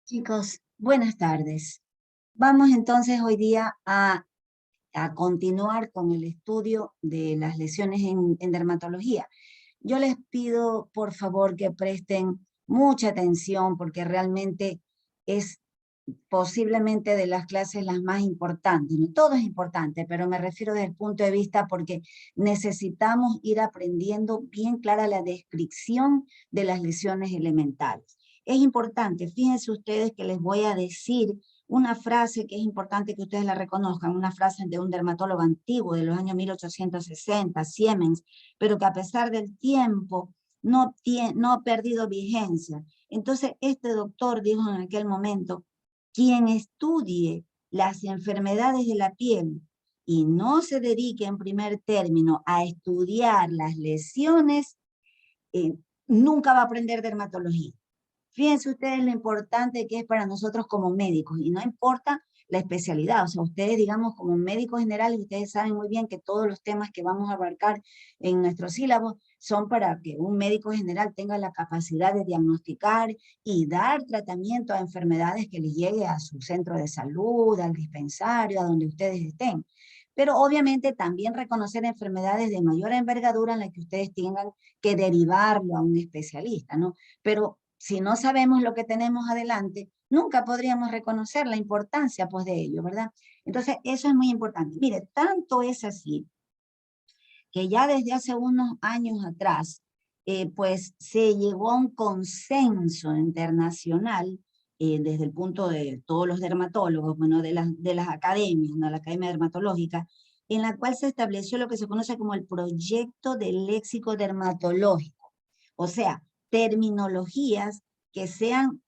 Chicos, buenas tardes. Vamos entonces hoy día a continuar con el estudio de las lesiones en dermatología. Yo les pido, por favor, que presten mucha atención porque realmente es posiblemente de las clases las más importantes. No todo es importante, pero me refiero desde el punto de vista porque necesitamos ir aprendiendo bien clara la descripción de las lesiones elementales. Es importante, fíjense ustedes que les voy a decir una frase que es importante que ustedes la reconozcan, una frase de un dermatólogo antiguo de los años 1860, Siemens, pero que a pesar del tiempo no ha perdido vigencia. Entonces, este doctor dijo en aquel momento: quien estudie las enfermedades de la piel y no se dedique en primer término a estudiar las lesiones, eh, nunca va a aprender dermatología. Fíjense ustedes lo importante que es para nosotros como médicos, y no importa la especialidad, o sea, ustedes, digamos, como médicos generales, ustedes saben muy bien que todos los temas que vamos a abarcar en nuestro sílabo son para que un médico general tenga la capacidad de diagnosticar y dar tratamiento a enfermedades que les llegue a su centro de salud, al dispensario, a donde ustedes estén. Pero obviamente también reconocer enfermedades de mayor envergadura en las que ustedes tengan que derivarlo a un especialista, ¿no? Pero si no sabemos lo que tenemos adelante, nunca podríamos reconocer la importancia pues de ello, ¿verdad? Entonces, eso es muy importante. Mire, tanto es así que ya desde hace unos años atrás, pues se llegó a un consenso internacional desde el punto de todos los dermatólogos, bueno, de las academias, ¿no? La Academia Dermatológica, en la cual se estableció lo que se conoce como el proyecto del léxico dermatológico. O sea, terminologías que sean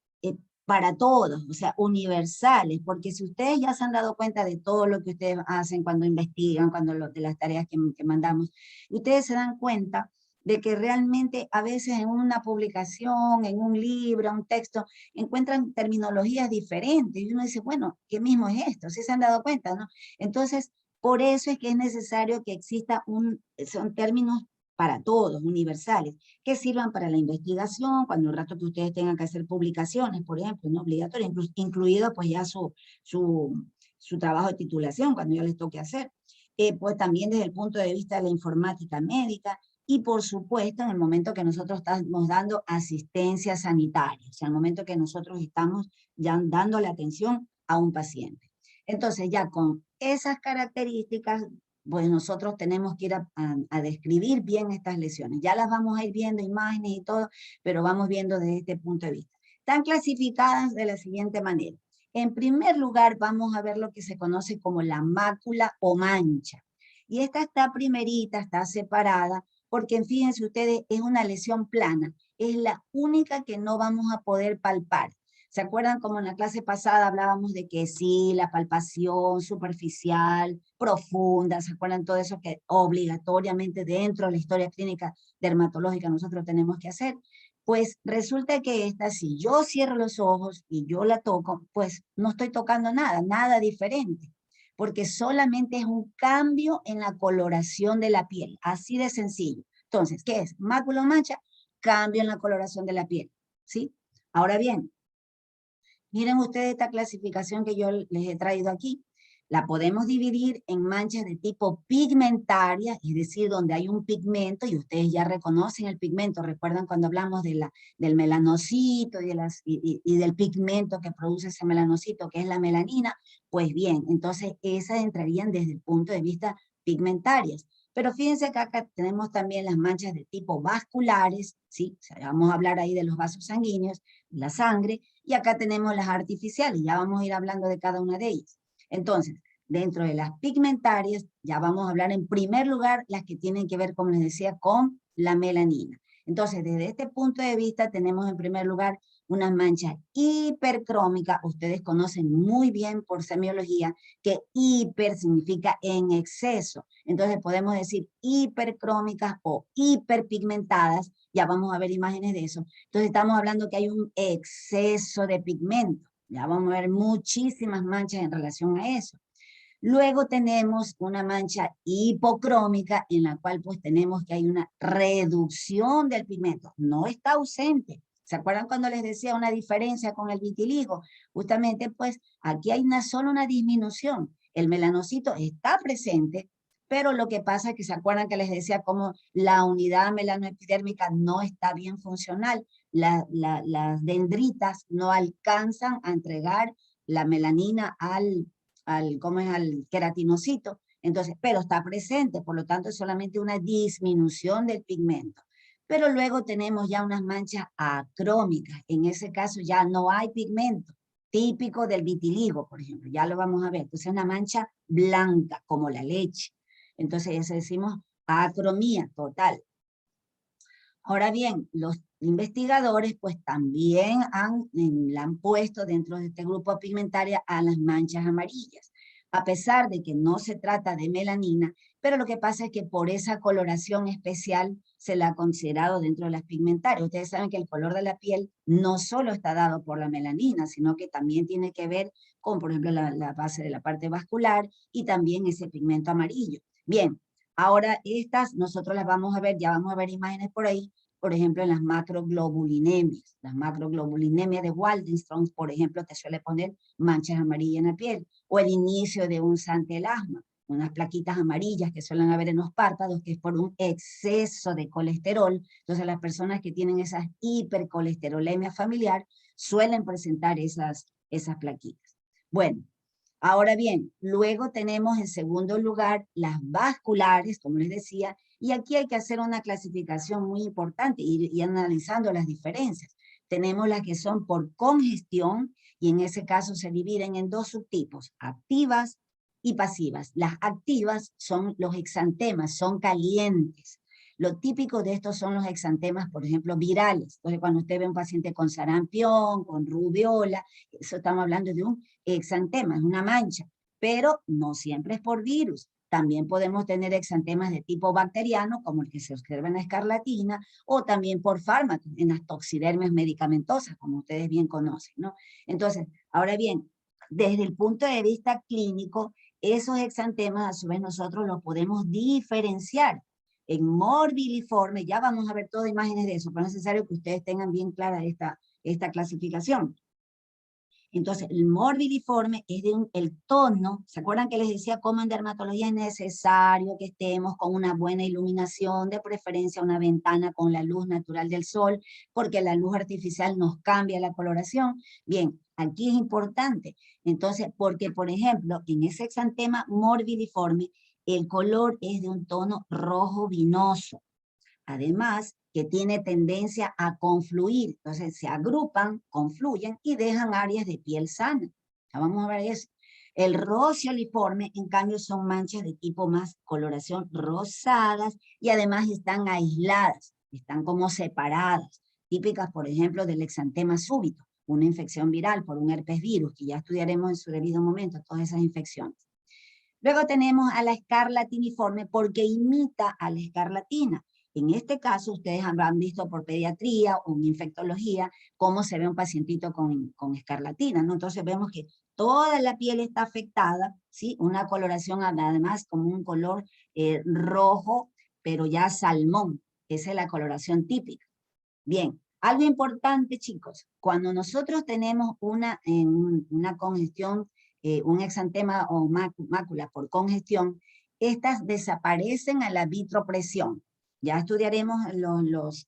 para todos, o sea, universales, porque si ustedes ya se han dado cuenta de todo lo que ustedes hacen cuando investigan, de las tareas que mandamos, y ustedes se dan cuenta de que realmente a veces en una publicación, en un libro, un texto, encuentran terminologías diferentes, y uno dice, bueno, ¿qué mismo es esto? ¿Sí se han dado cuenta, no? Entonces, por eso es que es necesario que exista son términos para todos, universales, que sirvan para la investigación, cuando el rato que ustedes tengan que hacer publicaciones, por ejemplo, no obligatorio, incluido pues ya su trabajo de titulación, cuando ya les toque hacer. Pues también desde el punto de vista de la informática médica y por supuesto en el momento que nosotros estamos dando asistencia sanitaria, o sea, en el momento que nosotros estamos ya dando la atención a un paciente. Entonces ya con esas características pues nosotros tenemos que ir a describir bien estas lesiones. Ya las vamos a ir viendo, imágenes y todo, pero vamos viendo desde este punto de vista. Están clasificadas de la siguiente manera. En primer lugar, vamos a ver lo que se conoce como la mácula o mancha. Y esta está primerita, está separada, porque fíjense ustedes, es una lesión plana. Es la única que no vamos a poder palpar. ¿Se acuerdan como en la clase pasada hablábamos de que sí, la palpación superficial, profunda, ¿se acuerdan todo eso que obligatoriamente dentro de la historia clínica dermatológica nosotros tenemos que hacer? Pues resulta que esta, si yo cierro los ojos y yo la toco, pues no estoy tocando nada, nada diferente, porque solamente es un cambio en la coloración de la piel, así de sencillo. Entonces, ¿qué es? Mácula o mancha, cambio en la coloración de la piel, ¿sí? Ahora bien, miren ustedes esta clasificación que yo les he traído aquí. La podemos dividir en manchas de tipo pigmentaria, es decir, donde hay un pigmento, y ustedes ya reconocen el pigmento. ¿Recuerdan cuando hablamos del melanocito y del pigmento que produce ese melanocito, que es la melanina? Pues bien, entonces esas entrarían desde el punto de vista pigmentarias. Pero fíjense que acá tenemos también las manchas de tipo vasculares, ¿sí? O sea, vamos a hablar ahí de los vasos sanguíneos, la sangre, y acá tenemos las artificiales, ya vamos a ir hablando de cada una de ellas. Entonces, dentro de las pigmentarias, ya vamos a hablar en primer lugar las que tienen que ver, como les decía, con la melanina. Entonces, desde este punto de vista, tenemos en primer lugar unas manchas hipercrómicas. Ustedes conocen muy bien por semiología que hiper significa en exceso. Entonces, podemos decir hipercrómicas o hiperpigmentadas. Ya vamos a ver imágenes de eso. Entonces, estamos hablando que hay un exceso de pigmento. Ya vamos a ver muchísimas manchas en relación a eso. Luego tenemos una mancha hipocrómica en la cual pues tenemos que hay una reducción del pigmento. No está ausente, ¿Se acuerdan cuando les decía una diferencia con el vitiligo? Justamente, pues, aquí hay solo una disminución. El melanocito está presente, pero lo que pasa es que se acuerdan que les decía cómo la unidad melanoepidérmica no está bien funcional. Las dendritas no alcanzan a entregar la melanina ¿cómo es? Al queratinocito. Entonces, pero está presente, por lo tanto es solamente una disminución del pigmento. Pero luego tenemos ya unas manchas acrómicas. En ese caso ya no hay pigmento, típico del vitiligo, por ejemplo. Ya lo vamos a ver. Entonces, una mancha blanca, como la leche. Entonces, eso decimos acromía total. Ahora bien, los investigadores pues también la han puesto dentro de este grupo pigmentaria a las manchas amarillas, a pesar de que no se trata de melanina, pero lo que pasa es que por esa coloración especial se la ha considerado dentro de las pigmentarias. Ustedes saben que el color de la piel no solo está dado por la melanina, sino que también tiene que ver con, por ejemplo, la base de la parte vascular y también ese pigmento amarillo. Bien, ahora estas nosotros las vamos a ver, ya vamos a ver imágenes por ahí, por ejemplo, en las macroglobulinemias. Las macroglobulinemias de Waldenström, por ejemplo, te suele poner manchas amarillas en la piel, o el inicio de un santelasma, unas plaquitas amarillas que suelen haber en los párpados, que es por un exceso de colesterol. Entonces, las personas que tienen esas hipercolesterolemia familiar suelen presentar esas plaquitas. Bueno, ahora bien, luego tenemos en segundo lugar las vasculares, como les decía, y aquí hay que hacer una clasificación muy importante y analizando las diferencias. Tenemos las que son por congestión, y en ese caso se dividen en dos subtipos, activas y pasivas. Las activas son los exantemas, son calientes. Lo típico de estos son los exantemas, por ejemplo, virales. Entonces, cuando usted ve a un paciente con sarampión, con rubiola, eso estamos hablando de un exantema, es una mancha, pero no siempre es por virus. También podemos tener exantemas de tipo bacteriano, como el que se observa en la escarlatina, o también por fármacos, en las toxidermias medicamentosas, como ustedes bien conocen, ¿no? Entonces, ahora bien, desde el punto de vista clínico, esos exantemas, a su vez, nosotros los podemos diferenciar en morbiliforme. Ya vamos a ver todas imágenes de eso, pero es necesario que ustedes tengan bien clara esta clasificación. Entonces, el morbiliforme es el tono. ¿Se acuerdan que les decía cómo en dermatología es necesario que estemos con una buena iluminación, de preferencia una ventana con la luz natural del sol, porque la luz artificial nos cambia la coloración? Bien, aquí es importante. Entonces, porque por ejemplo, en ese exantema morbiliforme, el color es de un tono rojo vinoso. Además, que tiene tendencia a confluir. Entonces, se agrupan, confluyen y dejan áreas de piel sana. Ya vamos a ver eso. El rocioliforme, en cambio, son manchas de tipo más coloración rosadas y además están aisladas, están como separadas, típicas, por ejemplo, del exantema súbito, una infección viral por un herpes virus, que ya estudiaremos en su debido momento todas esas infecciones. Luego tenemos a la escarlatiniforme porque imita a la escarlatina. En este caso, ustedes habrán visto por pediatría o en infectología cómo se ve un pacientito con escarlatina, ¿no? Entonces vemos que toda la piel está afectada, ¿sí? Una coloración además como un color rojo, pero ya salmón. Esa es la coloración típica. Bien, algo importante, chicos, cuando nosotros tenemos una congestión, un exantema o mácula por congestión, estas desaparecen a la vitropresión. Ya estudiaremos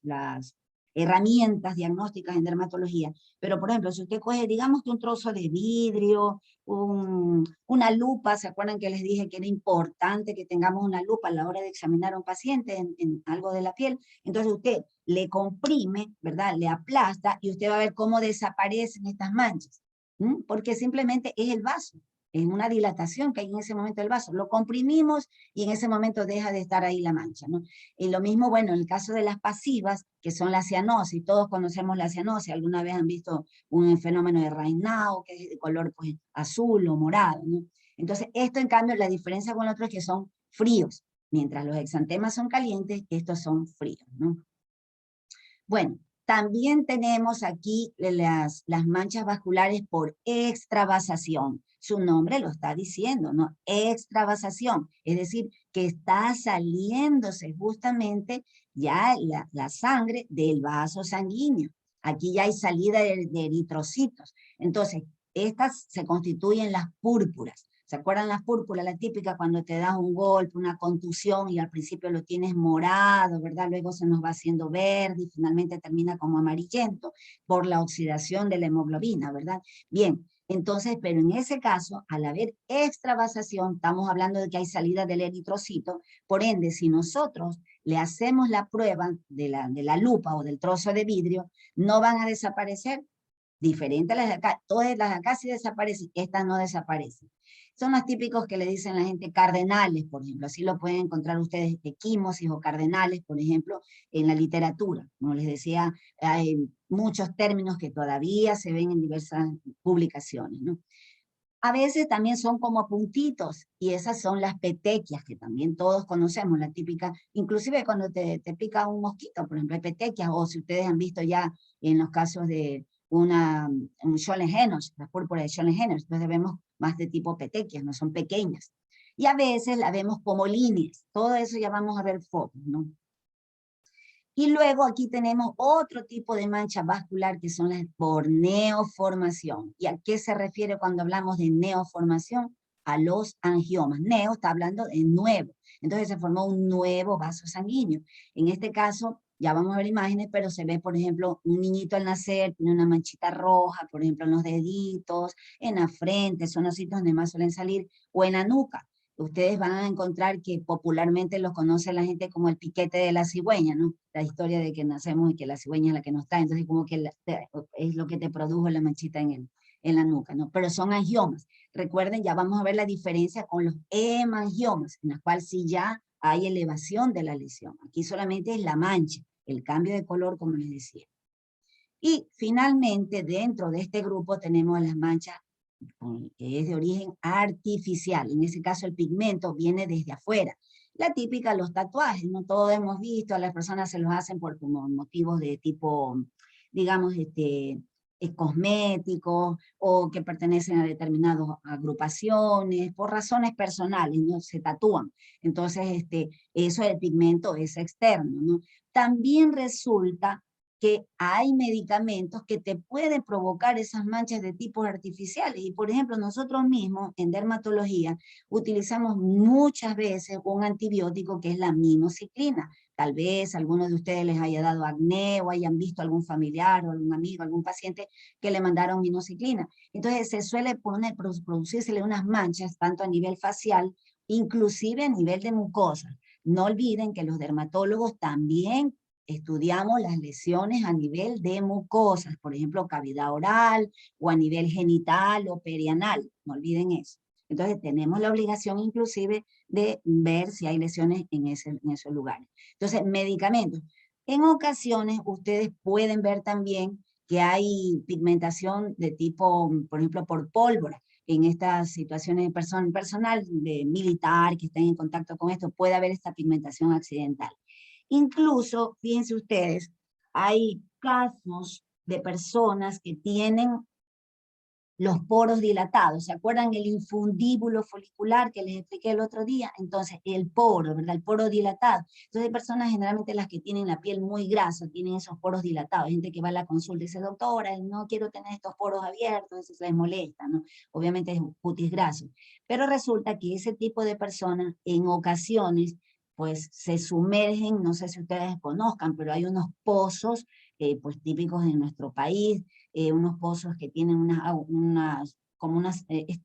las herramientas diagnósticas en dermatología, pero por ejemplo, si usted coge, digamos que un trozo de vidrio, una lupa, ¿se acuerdan que les dije que era importante que tengamos una lupa a la hora de examinar a un paciente en algo de la piel? Entonces usted le comprime, ¿verdad? Le aplasta y usted va a ver cómo desaparecen estas manchas, porque simplemente es el vaso, es una dilatación que hay en ese momento del vaso. Lo comprimimos y en ese momento deja de estar ahí la mancha, ¿no? Y lo mismo, bueno, en el caso de las pasivas, que son la cianosis, todos conocemos la cianosis, alguna vez han visto un fenómeno de Raynaud, que es de color pues, azul o morado, ¿no? Entonces, esto en cambio, la diferencia con el otro es que son fríos, mientras los exantemas son calientes, estos son fríos, ¿no? Bueno, también tenemos aquí las manchas vasculares por extravasación. Su nombre lo está diciendo, ¿no? Extravasación, es decir, que está saliéndose justamente ya la sangre del vaso sanguíneo. Aquí ya hay salida de eritrocitos. Entonces, estas se constituyen las púrpuras. ¿Se acuerdan las púrpuras? La típica cuando te das un golpe, una contusión y al principio lo tienes morado, ¿verdad? Luego se nos va haciendo verde y finalmente termina como amarillento por la oxidación de la hemoglobina, ¿verdad? Bien, entonces, pero en ese caso, al haber extravasación, estamos hablando de que hay salida del eritrocito, por ende, si nosotros le hacemos la prueba de la lupa o del trozo de vidrio, no van a desaparecer. Diferente a las de acá, todas las de acá sí desaparecen, estas no desaparecen. Son los típicos que le dicen a la gente cardenales, por ejemplo, así lo pueden encontrar ustedes, equimosis o cardenales, por ejemplo, en la literatura. Como les decía, hay muchos términos que todavía se ven en diversas publicaciones, ¿no? A veces también son como puntitos, y esas son las petequias, que también todos conocemos, la típica, inclusive cuando te pica un mosquito, por ejemplo, hay petequias, o si ustedes han visto ya en los casos de un Schollenhenoch, las púrpuras de Schollenhenoch, entonces vemos más de tipo petequias, no son pequeñas. Y a veces la vemos como líneas, todo eso ya vamos a ver fotos, ¿no? Y luego aquí tenemos otro tipo de mancha vascular que son las por neoformación. ¿Y a qué se refiere cuando hablamos de neoformación? A los angiomas. Neo está hablando de nuevo. Entonces se formó un nuevo vaso sanguíneo. En este caso, ya vamos a ver imágenes, pero se ve, por ejemplo, un niñito al nacer, tiene una manchita roja, por ejemplo, en los deditos, en la frente, son los sitios donde más suelen salir, o en la nuca. Ustedes van a encontrar que popularmente los conoce la gente como el piquete de la cigüeña, ¿no? La historia de que nacemos y que la cigüeña es la que nos trae, entonces como que es lo que te produjo la manchita en la nuca, ¿no? Pero son angiomas. Recuerden, ya vamos a ver la diferencia con los hemangiomas, en la cual sí ya hay elevación de la lesión. Aquí solamente es la mancha, el cambio de color, como les decía. Y finalmente, dentro de este grupo tenemos las manchas que es de origen artificial. En ese caso el pigmento viene desde afuera. La típica, los tatuajes, ¿no? Todos hemos visto, a las personas se los hacen por como motivos de tipo, digamos, cosméticos o que pertenecen a determinadas agrupaciones, por razones personales, ¿no? Se tatúan. Entonces, eso del pigmento es externo, ¿no? También resulta que hay medicamentos que te pueden provocar esas manchas de tipos artificiales. Y por ejemplo, nosotros mismos en dermatología utilizamos muchas veces un antibiótico que es la minoxidilina. Tal vez alguno de ustedes les haya dado acné o hayan visto algún familiar o algún amigo, algún paciente que le mandaron minoxidilina. Entonces se suele producírsele unas manchas tanto a nivel facial, inclusive a nivel de mucosa. No olviden que los dermatólogos también estudiamos las lesiones a nivel de mucosas, por ejemplo, cavidad oral o a nivel genital o perianal, no olviden eso. Entonces tenemos la obligación inclusive de ver si hay lesiones en esos lugares. Entonces, medicamentos. En ocasiones ustedes pueden ver también que hay pigmentación de tipo, por ejemplo, por pólvora. En estas situaciones personal, de militar, que estén en contacto con esto, puede haber esta pigmentación accidental. Incluso, fíjense ustedes, hay casos de personas que tienen los poros dilatados. ¿Se acuerdan el infundíbulo folicular que les expliqué el otro día? Entonces, el poro, ¿verdad? El poro dilatado. Entonces, hay personas generalmente las que tienen la piel muy grasa, tienen esos poros dilatados. Hay gente que va a la consulta y dice, doctora, no quiero tener estos poros abiertos, eso les molesta, ¿no? Obviamente es un cutis graso. Pero resulta que ese tipo de personas, en ocasiones, pues se sumergen, no sé si ustedes conozcan, pero hay unos pozos, pues típicos en nuestro país, unos pozos que tienen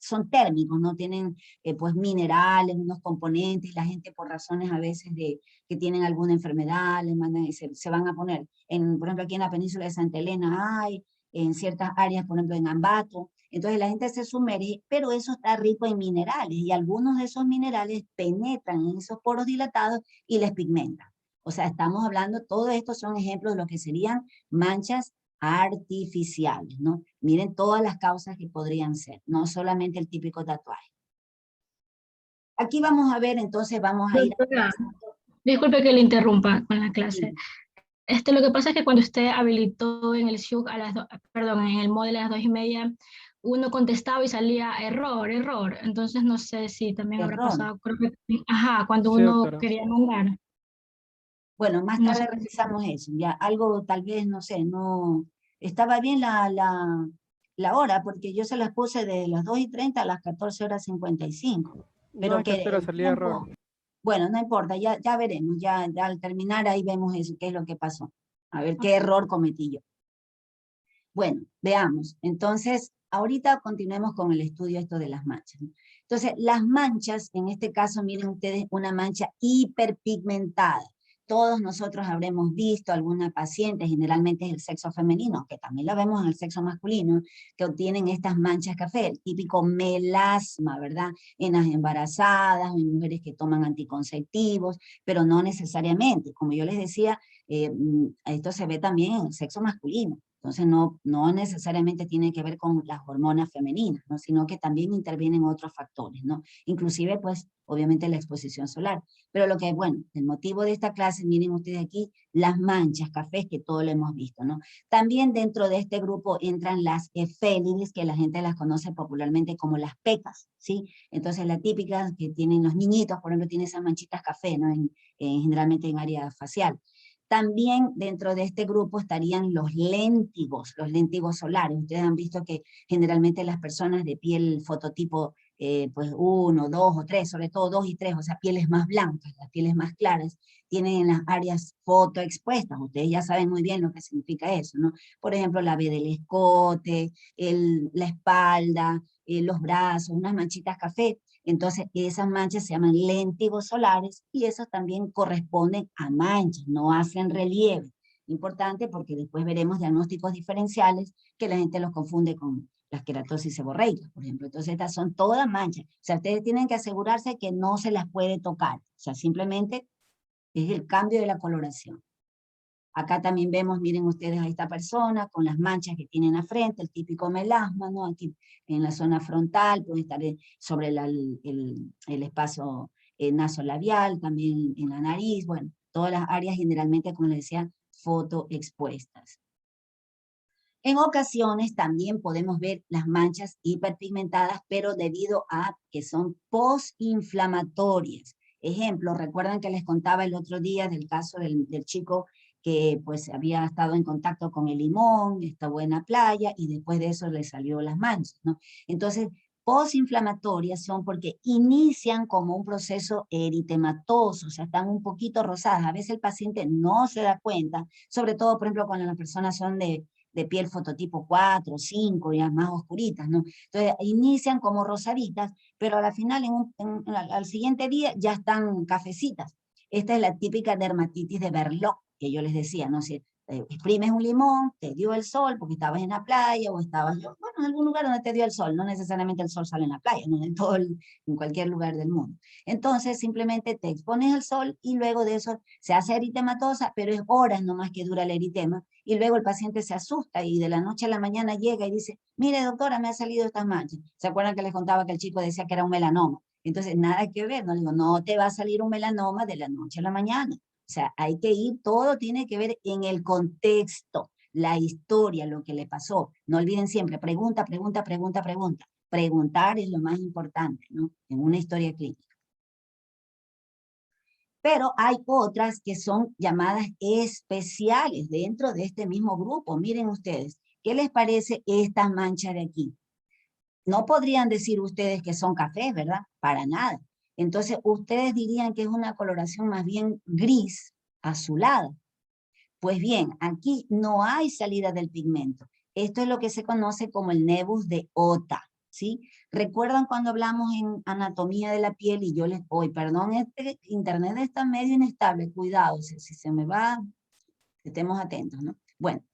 son térmicos, ¿no? Tienen pues minerales, unos componentes, y la gente por razones a veces de que tienen alguna enfermedad, les mandan, se van a poner, por ejemplo aquí en la península de Santa Elena hay, en ciertas áreas, por ejemplo en Ambato, entonces la gente se sumerge, pero eso está rico en minerales, y algunos de esos minerales penetran en esos poros dilatados y les pigmentan. O sea, estamos hablando, todo esto son ejemplos de lo que serían manchas artificiales, ¿no? Miren todas las causas que podrían ser, no solamente el típico tatuaje. Aquí vamos a ver, entonces vamos a ir... Doctora, disculpe que le interrumpa con la clase. Sí. Lo que pasa es que cuando usted habilitó en el SHUC perdón, en el módulo a las 2:30, uno contestaba y salía error, error. Entonces no sé si también habrá Error. pasado, creo que, ajá, cuando Sí, uno doctora. quería nombrar. Bueno, más No sé. tarde revisamos eso, ya algo tal vez, no sé, no Estaba bien la hora, porque yo se las puse de las 2:30 a las 14:55. No, Pero es que a que usted le el salía error. tiempo, bueno, no importa, ya veremos, ya al terminar ahí vemos eso, qué es lo que pasó. A ver qué error cometí yo. Bueno, veamos. Entonces, ahorita continuemos con el estudio esto de las manchas, ¿no? Entonces, las manchas, en este caso, miren ustedes, una mancha hiperpigmentada. Todos nosotros habremos visto alguna paciente, generalmente es el sexo femenino, que también la vemos en el sexo masculino, que obtienen estas manchas café, el típico melasma, ¿verdad? En las embarazadas, en mujeres que toman anticonceptivos, pero no necesariamente. Como yo les decía, esto se ve también en el sexo masculino. Entonces no necesariamente tiene que ver con las hormonas femeninas, ¿no? Sino que también intervienen otros factores, ¿no? Inclusive, pues, obviamente la exposición solar. Pero lo que, bueno, el motivo de esta clase, miren ustedes aquí, las manchas cafés que todos lo hemos visto, ¿no? También dentro de este grupo entran las efélides, que la gente las conoce popularmente como las pecas, ¿sí? Entonces la típica que tienen los niñitos, por ejemplo, tiene esas manchitas café, ¿no? Generalmente en área facial. También dentro de este grupo estarían los léntigos solares. Ustedes han visto que generalmente las personas de piel fototipo pues 1, 2 o 3, sobre todo 2 y 3, o sea, pieles más blancas, las pieles más claras, tienen en las áreas fotoexpuestas. Ustedes ya saben muy bien lo que significa eso, ¿no? Por ejemplo, la B del escote, la espalda, los brazos, unas manchitas café. Entonces, esas manchas se llaman léntigos solares y esos también corresponden a manchas, no hacen relieve. Importante porque después veremos diagnósticos diferenciales que la gente los confunde con las queratosis seborreicas, por ejemplo. Entonces, estas son todas manchas. O sea, ustedes tienen que asegurarse que no se las puede tocar. O sea, simplemente es el cambio de la coloración. Acá también vemos, miren ustedes a esta persona con las manchas que tienen a frente, el típico melasma, ¿no? Aquí en la zona frontal, puede estar sobre el espacio nasolabial, también en la nariz, bueno, todas las áreas generalmente, como les decía, fotoexpuestas. En ocasiones también podemos ver las manchas hiperpigmentadas, pero debido a que son postinflamatorias. Ejemplo, recuerdan que les contaba el otro día del caso del chico que pues había estado en contacto con el limón, estuvo en la playa y después de eso le salió las manchas, ¿no? Entonces, postinflamatorias son porque inician como un proceso eritematoso, o sea, están un poquito rosadas. A veces el paciente no se da cuenta, sobre todo, por ejemplo, cuando las personas son de piel fototipo 4, 5, ya más oscuritas, ¿no? Entonces, inician como rosaditas, pero a la final, al siguiente día, ya están cafecitas. Esta es la típica dermatitis de Berlot, que yo les decía, ¿no? Si exprimes un limón, te dio el sol porque estabas en la playa o estabas, bueno, en algún lugar donde te dio el sol, no necesariamente el sol sale en la playa, ¿no? En cualquier lugar del mundo. Entonces, simplemente te expones al sol y luego de eso se hace eritematosa, pero es horas nomás que dura el eritema, y luego el paciente se asusta y de la noche a la mañana llega y dice, mire doctora, me ha salido estas manchas. ¿Se acuerdan que les contaba que el chico decía que era un melanoma? Entonces, nada que ver, no le digo, no te va a salir un melanoma de la noche a la mañana. O sea, hay que ir, todo tiene que ver en el contexto, la historia, lo que le pasó. No olviden siempre, pregunta, pregunta, pregunta, pregunta. Preguntar es lo más importante, ¿no? En una historia clínica. Pero hay otras que son llamadas especiales dentro de este mismo grupo. Miren ustedes, ¿qué les parece esta mancha de aquí? No podrían decir ustedes que son cafés, ¿verdad? Para nada. Entonces, ustedes dirían que es una coloración más bien gris, azulada. Pues bien, aquí no hay salida del pigmento. Esto es lo que se conoce como el nebus de Ota, ¿sí? ¿Recuerdan cuando hablamos en anatomía de la piel y yo les, hoy, perdón, este internet está medio inestable, cuidado, si se me va, estemos atentos, ¿no? Bueno,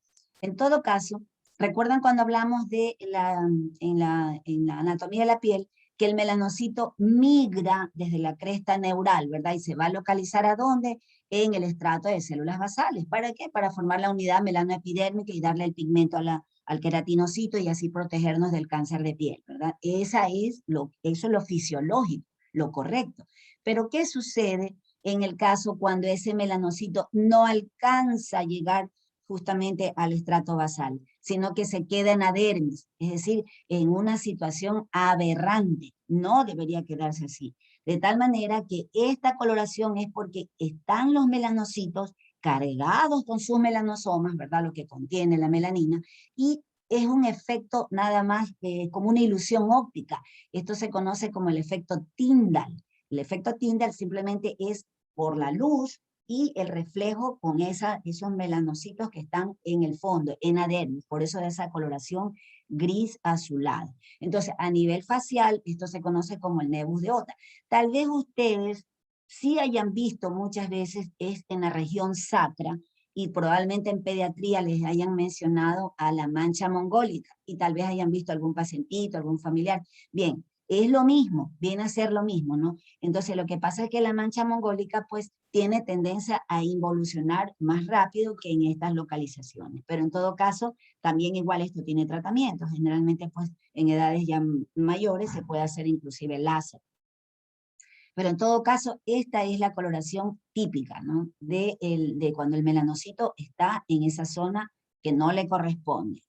en todo caso, ¿recuerdan cuando hablamos de en la anatomía de la piel que el melanocito migra desde la cresta neural, ¿verdad? Y se va a localizar ¿a dónde? En el estrato de células basales. ¿Para qué? Para formar la unidad melanoepidérmica y darle el pigmento al queratinocito y así protegernos del cáncer de piel, ¿verdad? Eso es lo fisiológico, lo correcto. Pero ¿qué sucede en el caso cuando ese melanocito no alcanza a llegar justamente al estrato basal, sino que se queda en adermis, es decir, en una situación aberrante? No debería quedarse así. De tal manera que esta coloración es porque están los melanocitos cargados con sus melanosomas, ¿verdad? Lo que contiene la melanina, y es un efecto nada más como una ilusión óptica. Esto se conoce como el efecto Tyndall. El efecto Tyndall simplemente es por la luz y el reflejo con esos melanocitos que están en el fondo, en adermis, por eso de esa coloración gris azulada. Entonces, a nivel facial, esto se conoce como el nebus de Ota. Tal vez ustedes sí hayan visto muchas veces es en la región sacra, y probablemente en pediatría les hayan mencionado a la mancha mongólica, y tal vez hayan visto algún pacientito, algún familiar. Bien, es lo mismo, viene a ser lo mismo, ¿no? Entonces lo que pasa es que la mancha mongólica pues tiene tendencia a involucionar más rápido que en estas localizaciones, pero en todo caso también igual esto tiene tratamiento, generalmente pues en edades ya mayores se puede hacer inclusive láser. Pero en todo caso, esta es la coloración típica, ¿no? De cuando el melanocito está en esa zona que no le corresponde.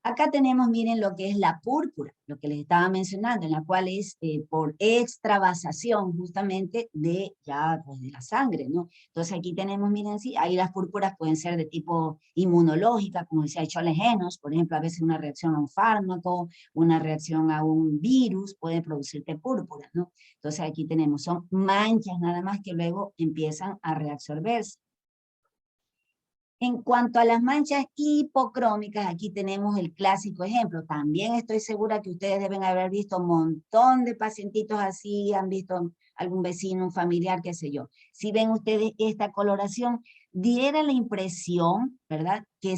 Acá tenemos, miren, lo que es la púrpura, lo que les estaba mencionando, en la cual es por extravasación justamente de, ya, pues, de la sangre, ¿no? Entonces aquí tenemos, miren, sí, ahí las púrpuras pueden ser de tipo inmunológica, como decía Cholegenos, por ejemplo, a veces una reacción a un fármaco, una reacción a un virus puede producirte púrpura, ¿no? Entonces aquí tenemos, son manchas nada más que luego empiezan a reabsorberse. En cuanto a las manchas hipocrómicas, aquí tenemos el clásico ejemplo. También estoy segura que ustedes deben haber visto un montón de pacientitos así, han visto algún vecino, un familiar, qué sé yo. Si ven ustedes esta coloración, diera la impresión, ¿verdad? Que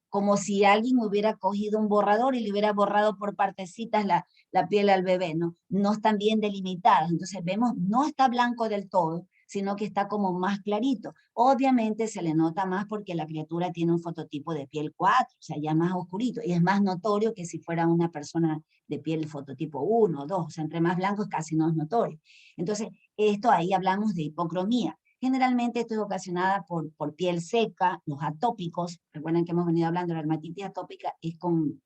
como si alguien hubiera cogido un borrador y le hubiera borrado por partecitas la piel al bebé, ¿no? No están bien delimitadas. Entonces vemos, no está blanco del todo, sino que está como más clarito. Obviamente se le nota más porque la criatura tiene un fototipo de piel 4, o sea, ya más oscurito, y es más notorio que si fuera una persona de piel fototipo 1 o 2, o sea, entre más blancos casi no es notorio. Entonces, esto ahí hablamos de hipocromía. Generalmente esto es ocasionada por piel seca, los atópicos. Recuerden que hemos venido hablando de la dermatitis atópica,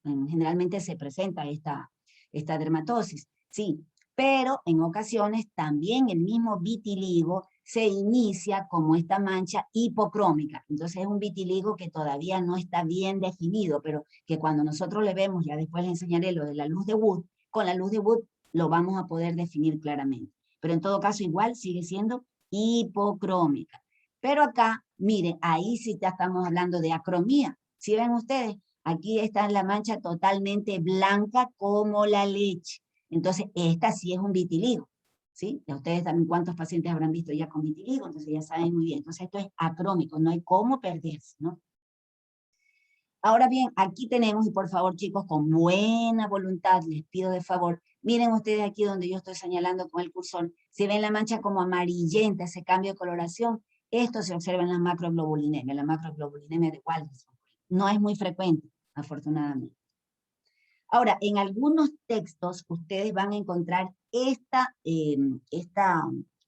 generalmente se presenta esta dermatosis, sí, pero en ocasiones también el mismo vitiligo se inicia como esta mancha hipocrómica. Entonces es un vitiligo que todavía no está bien definido, pero que cuando nosotros le vemos, ya después les enseñaré lo de la luz de Wood, con la luz de Wood lo vamos a poder definir claramente. Pero en todo caso igual sigue siendo hipocrómica. Pero acá, miren, ahí sí ya estamos hablando de acromía. ¿Sí ven ustedes? Aquí está la mancha totalmente blanca como la leche. Entonces, esta sí es un vitiligo. ¿Sí? Ya ustedes también cuántos pacientes habrán visto ya con vitiligo, entonces ya saben muy bien. Entonces esto es acrómico, no hay cómo perderse, ¿no? Ahora bien, aquí tenemos, y por favor chicos, con buena voluntad, les pido de favor, miren ustedes aquí donde yo estoy señalando con el cursor, si ven la mancha como amarillenta, ese cambio de coloración, esto se observa en la macroglobulinemia de Waldenström. No es muy frecuente, afortunadamente. Ahora, en algunos textos ustedes van a encontrar esta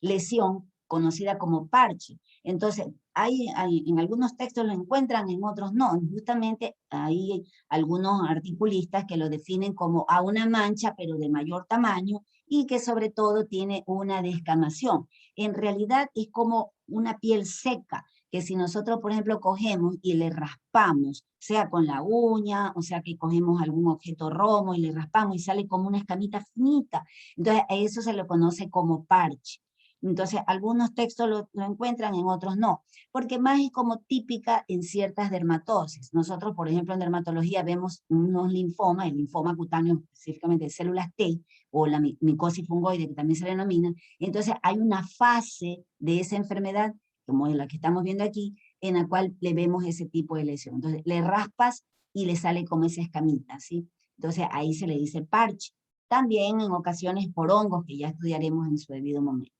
lesión conocida como parche. Entonces, en algunos textos lo encuentran, en otros no. Justamente hay algunos articulistas que lo definen como a una mancha, pero de mayor tamaño, y que sobre todo tiene una descamación. En realidad es como una piel seca, que si nosotros, por ejemplo, cogemos y le raspamos, sea con la uña, o sea que cogemos algún objeto romo y le raspamos y sale como una escamita finita, entonces a eso se lo conoce como parche. Entonces, algunos textos lo encuentran, en otros no, porque más es como típica en ciertas dermatosis. Nosotros, por ejemplo, en dermatología vemos unos linfomas, el linfoma cutáneo específicamente de células T, o la micosis fungoide, que también se le denomina. Entonces, hay una fase de esa enfermedad como es la que estamos viendo aquí, en la cual le vemos ese tipo de lesión. Entonces, le raspas y le sale como esa escamita, ¿sí? Entonces, ahí se le dice parche. También en ocasiones por hongos, que ya estudiaremos en su debido momento.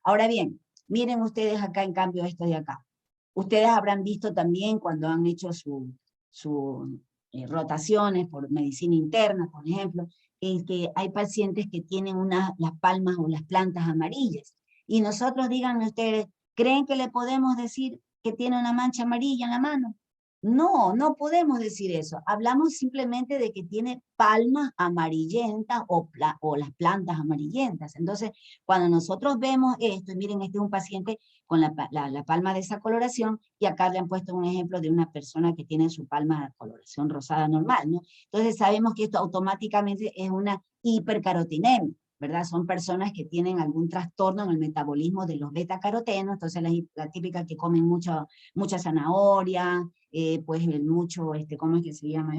Ahora bien, miren ustedes acá, en cambio, esto de acá. Ustedes habrán visto también cuando han hecho sus rotaciones por medicina interna, por ejemplo, que hay pacientes que tienen las palmas o las plantas amarillas. Y nosotros, díganme ustedes, ¿creen que le podemos decir que tiene una mancha amarilla en la mano? No, no podemos decir eso. Hablamos simplemente de que tiene palmas amarillentas o las plantas amarillentas. Entonces, cuando nosotros vemos esto, y miren, este es un paciente con la palma de esa coloración, y acá le han puesto un ejemplo de una persona que tiene su palma de coloración rosada normal, ¿no? Entonces sabemos que esto automáticamente es una hipercarotinemia, ¿verdad? Son personas que tienen algún trastorno en el metabolismo de los betacarotenos, entonces la típica que comen mucha zanahoria, pues mucho, ¿cómo es que se llama?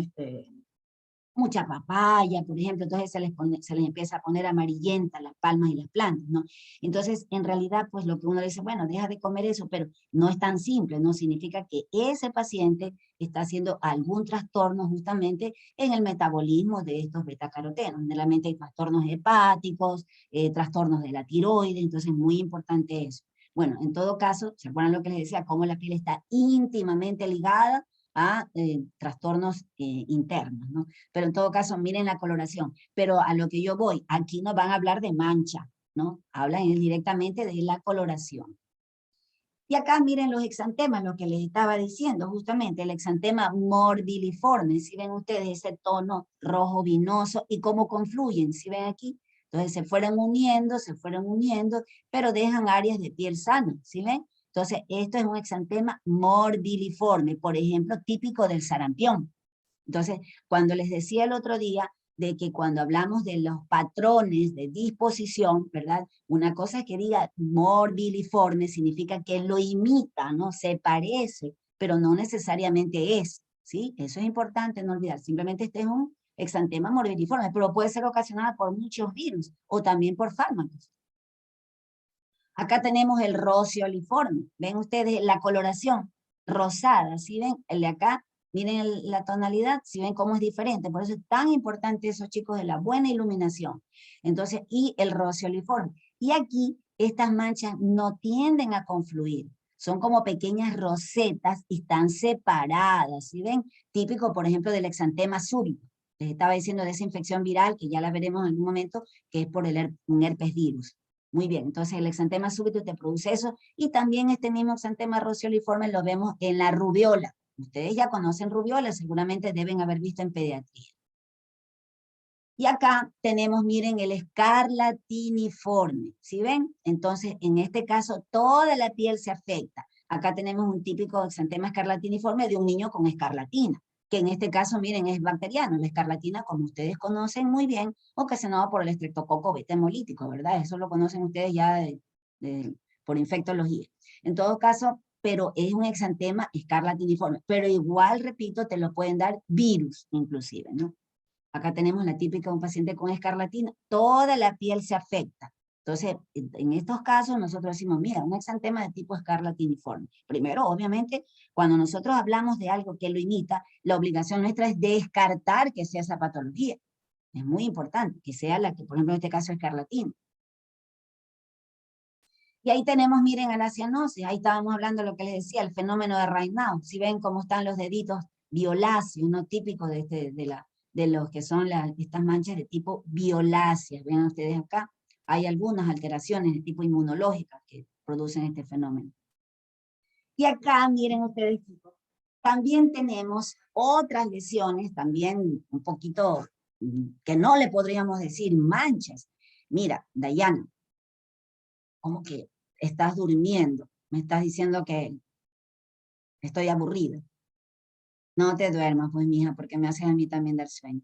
Mucha papaya, por ejemplo, entonces se les empieza a poner amarillenta las palmas y las plantas, ¿no? Entonces, en realidad, pues lo que uno dice, bueno, deja de comer eso, pero no es tan simple, no significa que ese paciente está haciendo algún trastorno justamente en el metabolismo de estos betacarotenos. Generalmente hay trastornos hepáticos, trastornos de la tiroides, entonces es muy importante eso. Bueno, en todo caso, ¿se acuerdan lo que les decía? Cómo la piel está íntimamente ligada a trastornos internos, ¿no? Pero en todo caso, miren la coloración. Pero a lo que yo voy, aquí no van a hablar de mancha, ¿no? Hablan directamente de la coloración. Y acá miren los exantemas, lo que les estaba diciendo, justamente el exantema morbilliforme, si ven ustedes ese tono rojo vinoso y cómo confluyen, si ven aquí. Entonces se fueron uniendo, pero dejan áreas de piel sana, ¿sí ven? Entonces esto es un exantema morbilliforme, por ejemplo, típico del sarampión. Entonces, cuando les decía el otro día de que cuando hablamos de los patrones de disposición, ¿verdad? Una cosa es que diga morbilliforme, significa que lo imita, ¿no? Se parece, pero no necesariamente es, ¿sí? Eso es importante no olvidar. Simplemente este es un exantema morbilliforme, pero puede ser ocasionada por muchos virus o también por fármacos. Acá tenemos el rocioliforme. Ven ustedes la coloración rosada, ¿sí ven? El de acá, miren la tonalidad, ¿sí ven cómo es diferente? Por eso es tan importante esos chicos de la buena iluminación. Entonces, y el rocioliforme. Y aquí estas manchas no tienden a confluir. Son como pequeñas rosetas y están separadas, ¿sí ven? Típico, por ejemplo, del exantema súbito. Les estaba diciendo de esa infección viral, que ya la veremos en algún momento, que es por un herpes virus. Muy bien, entonces el exantema súbito te produce eso, y también este mismo exantema rocioliforme lo vemos en la rubiola. Ustedes ya conocen rubiola, seguramente deben haber visto en pediatría. Y acá tenemos, miren, el escarlatiniforme, ¿sí ven? Entonces, en este caso, toda la piel se afecta. Acá tenemos un típico exantema escarlatiniforme de un niño con escarlatina, que en este caso, miren, es bacteriano. La escarlatina, como ustedes conocen muy bien, ocasionado por el estreptococo beta hemolítico, ¿verdad? Eso lo conocen ustedes ya por infectología. En todo caso, pero es un exantema escarlatiniforme. Pero igual, repito, te lo pueden dar virus, inclusive, ¿no? Acá tenemos la típica de un paciente con escarlatina, toda la piel se afecta. Entonces, en estos casos nosotros decimos, mira, un exantema de tipo escarlatiniforme. Primero, obviamente, cuando nosotros hablamos de algo que lo imita, la obligación nuestra es descartar que sea esa patología. Es muy importante que sea la que, por ejemplo, en este caso, escarlatina. Y ahí tenemos, miren, a la cianosis, ahí estábamos hablando de lo que les decía, el fenómeno de Raynaud. Si ven cómo están los deditos violáceos, ¿no? Típicos de los que son estas manchas de tipo violáceas. Vean ustedes acá, hay algunas alteraciones de tipo inmunológica que producen este fenómeno. Y acá, miren ustedes, chicos, también tenemos otras lesiones, también un poquito, que no le podríamos decir manchas. Mira, Dayana, ¿cómo que estás durmiendo? Me estás diciendo que estoy aburrida. No te duermas, pues, mija, porque me haces a mí también dar sueño.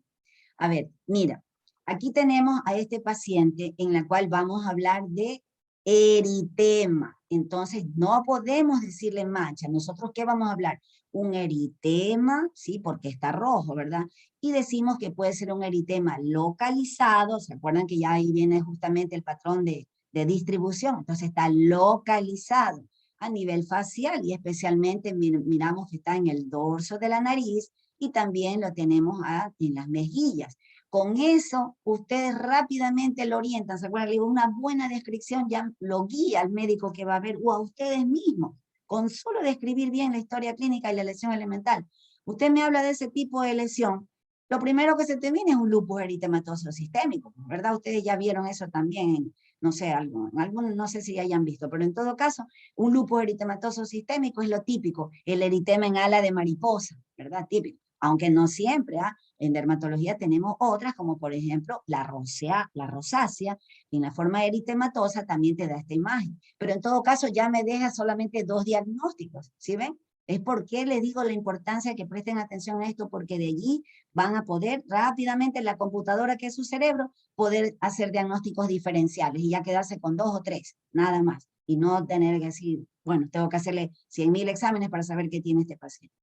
A ver, mira, aquí tenemos a este paciente en la cual vamos a hablar de eritema. Entonces, no podemos decirle mancha. ¿Nosotros qué vamos a hablar? Un eritema, sí, porque está rojo, ¿verdad? Y decimos que puede ser un eritema localizado. ¿Se acuerdan que ya ahí viene justamente el patrón de distribución? Entonces, está localizado a nivel facial y especialmente miramos que está en el dorso de la nariz y también lo tenemos en las mejillas. Con eso, ustedes rápidamente lo orientan. ¿Se acuerdan? Una buena descripción ya lo guía al médico que va a ver, o a ustedes mismos, con solo describir bien la historia clínica y la lesión elemental. Usted me habla de ese tipo de lesión, lo primero que se te viene es un lupus eritematoso sistémico, ¿verdad? Ustedes ya vieron eso también no sé, algunos no sé si hayan visto, pero en todo caso, un lupus eritematoso sistémico es lo típico, el eritema en ala de mariposa, ¿verdad? Típico. Aunque no siempre, ¿ah? En dermatología tenemos otras, como por ejemplo la rosácea, en la forma eritematosa también te da esta imagen. Pero en todo caso ya me deja solamente 2 diagnósticos, ¿sí ven? Es porque les digo la importancia de que presten atención a esto, porque de allí van a poder rápidamente en la computadora que es su cerebro, poder hacer diagnósticos diferenciales y ya quedarse con 2 o 3, nada más. Y no tener que decir, bueno, tengo que hacerle 100.000 exámenes para saber qué tiene este paciente.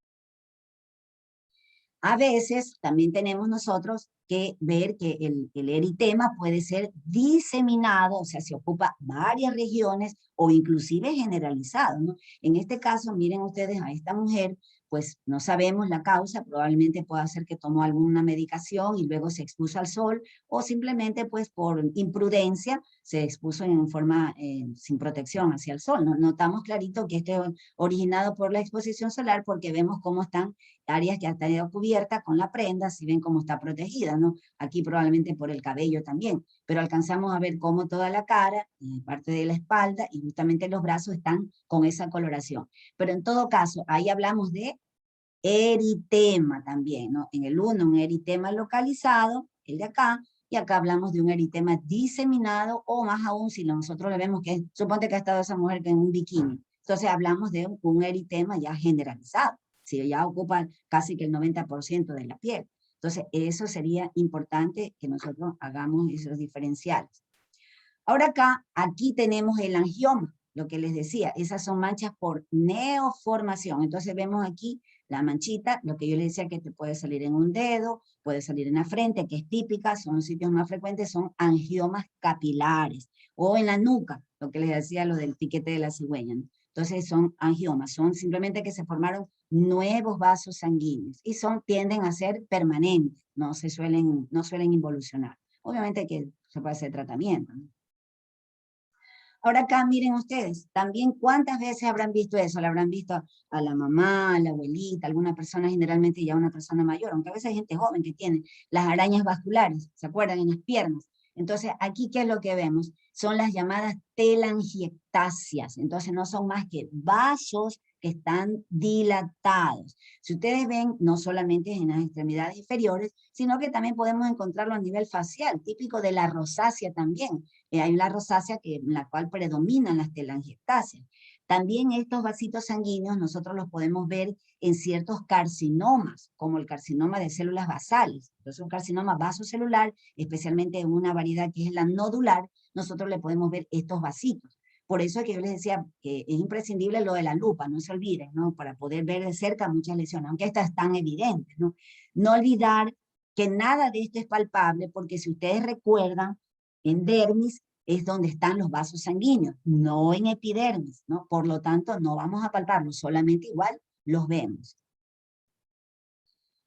A veces también tenemos nosotros que ver que el eritema puede ser diseminado, o sea, se ocupa varias regiones o inclusive generalizado, ¿no? En este caso, miren ustedes a esta mujer, pues no sabemos la causa, probablemente pueda ser que tomó alguna medicación y luego se expuso al sol, o simplemente pues por imprudencia se expuso en forma sin protección hacia el sol, ¿no? Notamos clarito que este es originado por la exposición solar porque vemos cómo están áreas que ha tenido cubierta con la prenda, si ven cómo está protegida, ¿no? Aquí probablemente por el cabello también, pero alcanzamos a ver cómo toda la cara, parte de la espalda y justamente los brazos están con esa coloración. Pero en todo caso, ahí hablamos de eritema también, ¿no? En el uno, un eritema localizado, el de acá, y acá hablamos de un eritema diseminado, o más aún, si nosotros le vemos que, suponte que ha estado esa mujer que en un bikini, entonces hablamos de un eritema ya generalizado, si ya ocupa casi que el 90% de la piel. Entonces, eso sería importante que nosotros hagamos esos diferenciales. Ahora acá, aquí tenemos el angioma, lo que les decía, esas son manchas por neoformación. Entonces vemos aquí la manchita, lo que yo les decía que te puede salir en un dedo, puede salir en la frente, que es típica, son los sitios más frecuentes, son angiomas capilares, o en la nuca, lo que les decía, lo del piquete de la cigüeña, ¿no? Entonces son angiomas, son simplemente que se formaron nuevos vasos sanguíneos, y tienden a ser permanentes, no suelen involucionar. Obviamente que se puede hacer tratamiento, ¿no? Ahora acá miren ustedes, también cuántas veces habrán visto eso, le habrán visto a la mamá, a la abuelita, alguna persona, generalmente ya una persona mayor, aunque a veces hay gente joven que tiene las arañas vasculares, ¿se acuerdan? En las piernas. Entonces aquí, ¿qué es lo que vemos? Son las llamadas telangiectasias, entonces no son más que vasos que están dilatados. Si ustedes ven, no solamente en las extremidades inferiores, sino que también podemos encontrarlo a nivel facial, típico de la rosácea también. Hay una rosácea en la cual predominan las telangiectasias. También estos vasitos sanguíneos nosotros los podemos ver en ciertos carcinomas, como el carcinoma de células basales. Entonces un carcinoma vasocelular, especialmente en una variedad que es la nodular, nosotros le podemos ver estos vasitos. Por eso es que yo les decía que es imprescindible lo de la lupa, no se olviden, ¿no? Para poder ver de cerca muchas lesiones, aunque estas están evidentes, ¿no? No olvidar que nada de esto es palpable, porque si ustedes recuerdan, en dermis es donde están los vasos sanguíneos, no en epidermis, ¿no? Por lo tanto, no vamos a palparlos, solamente igual los vemos.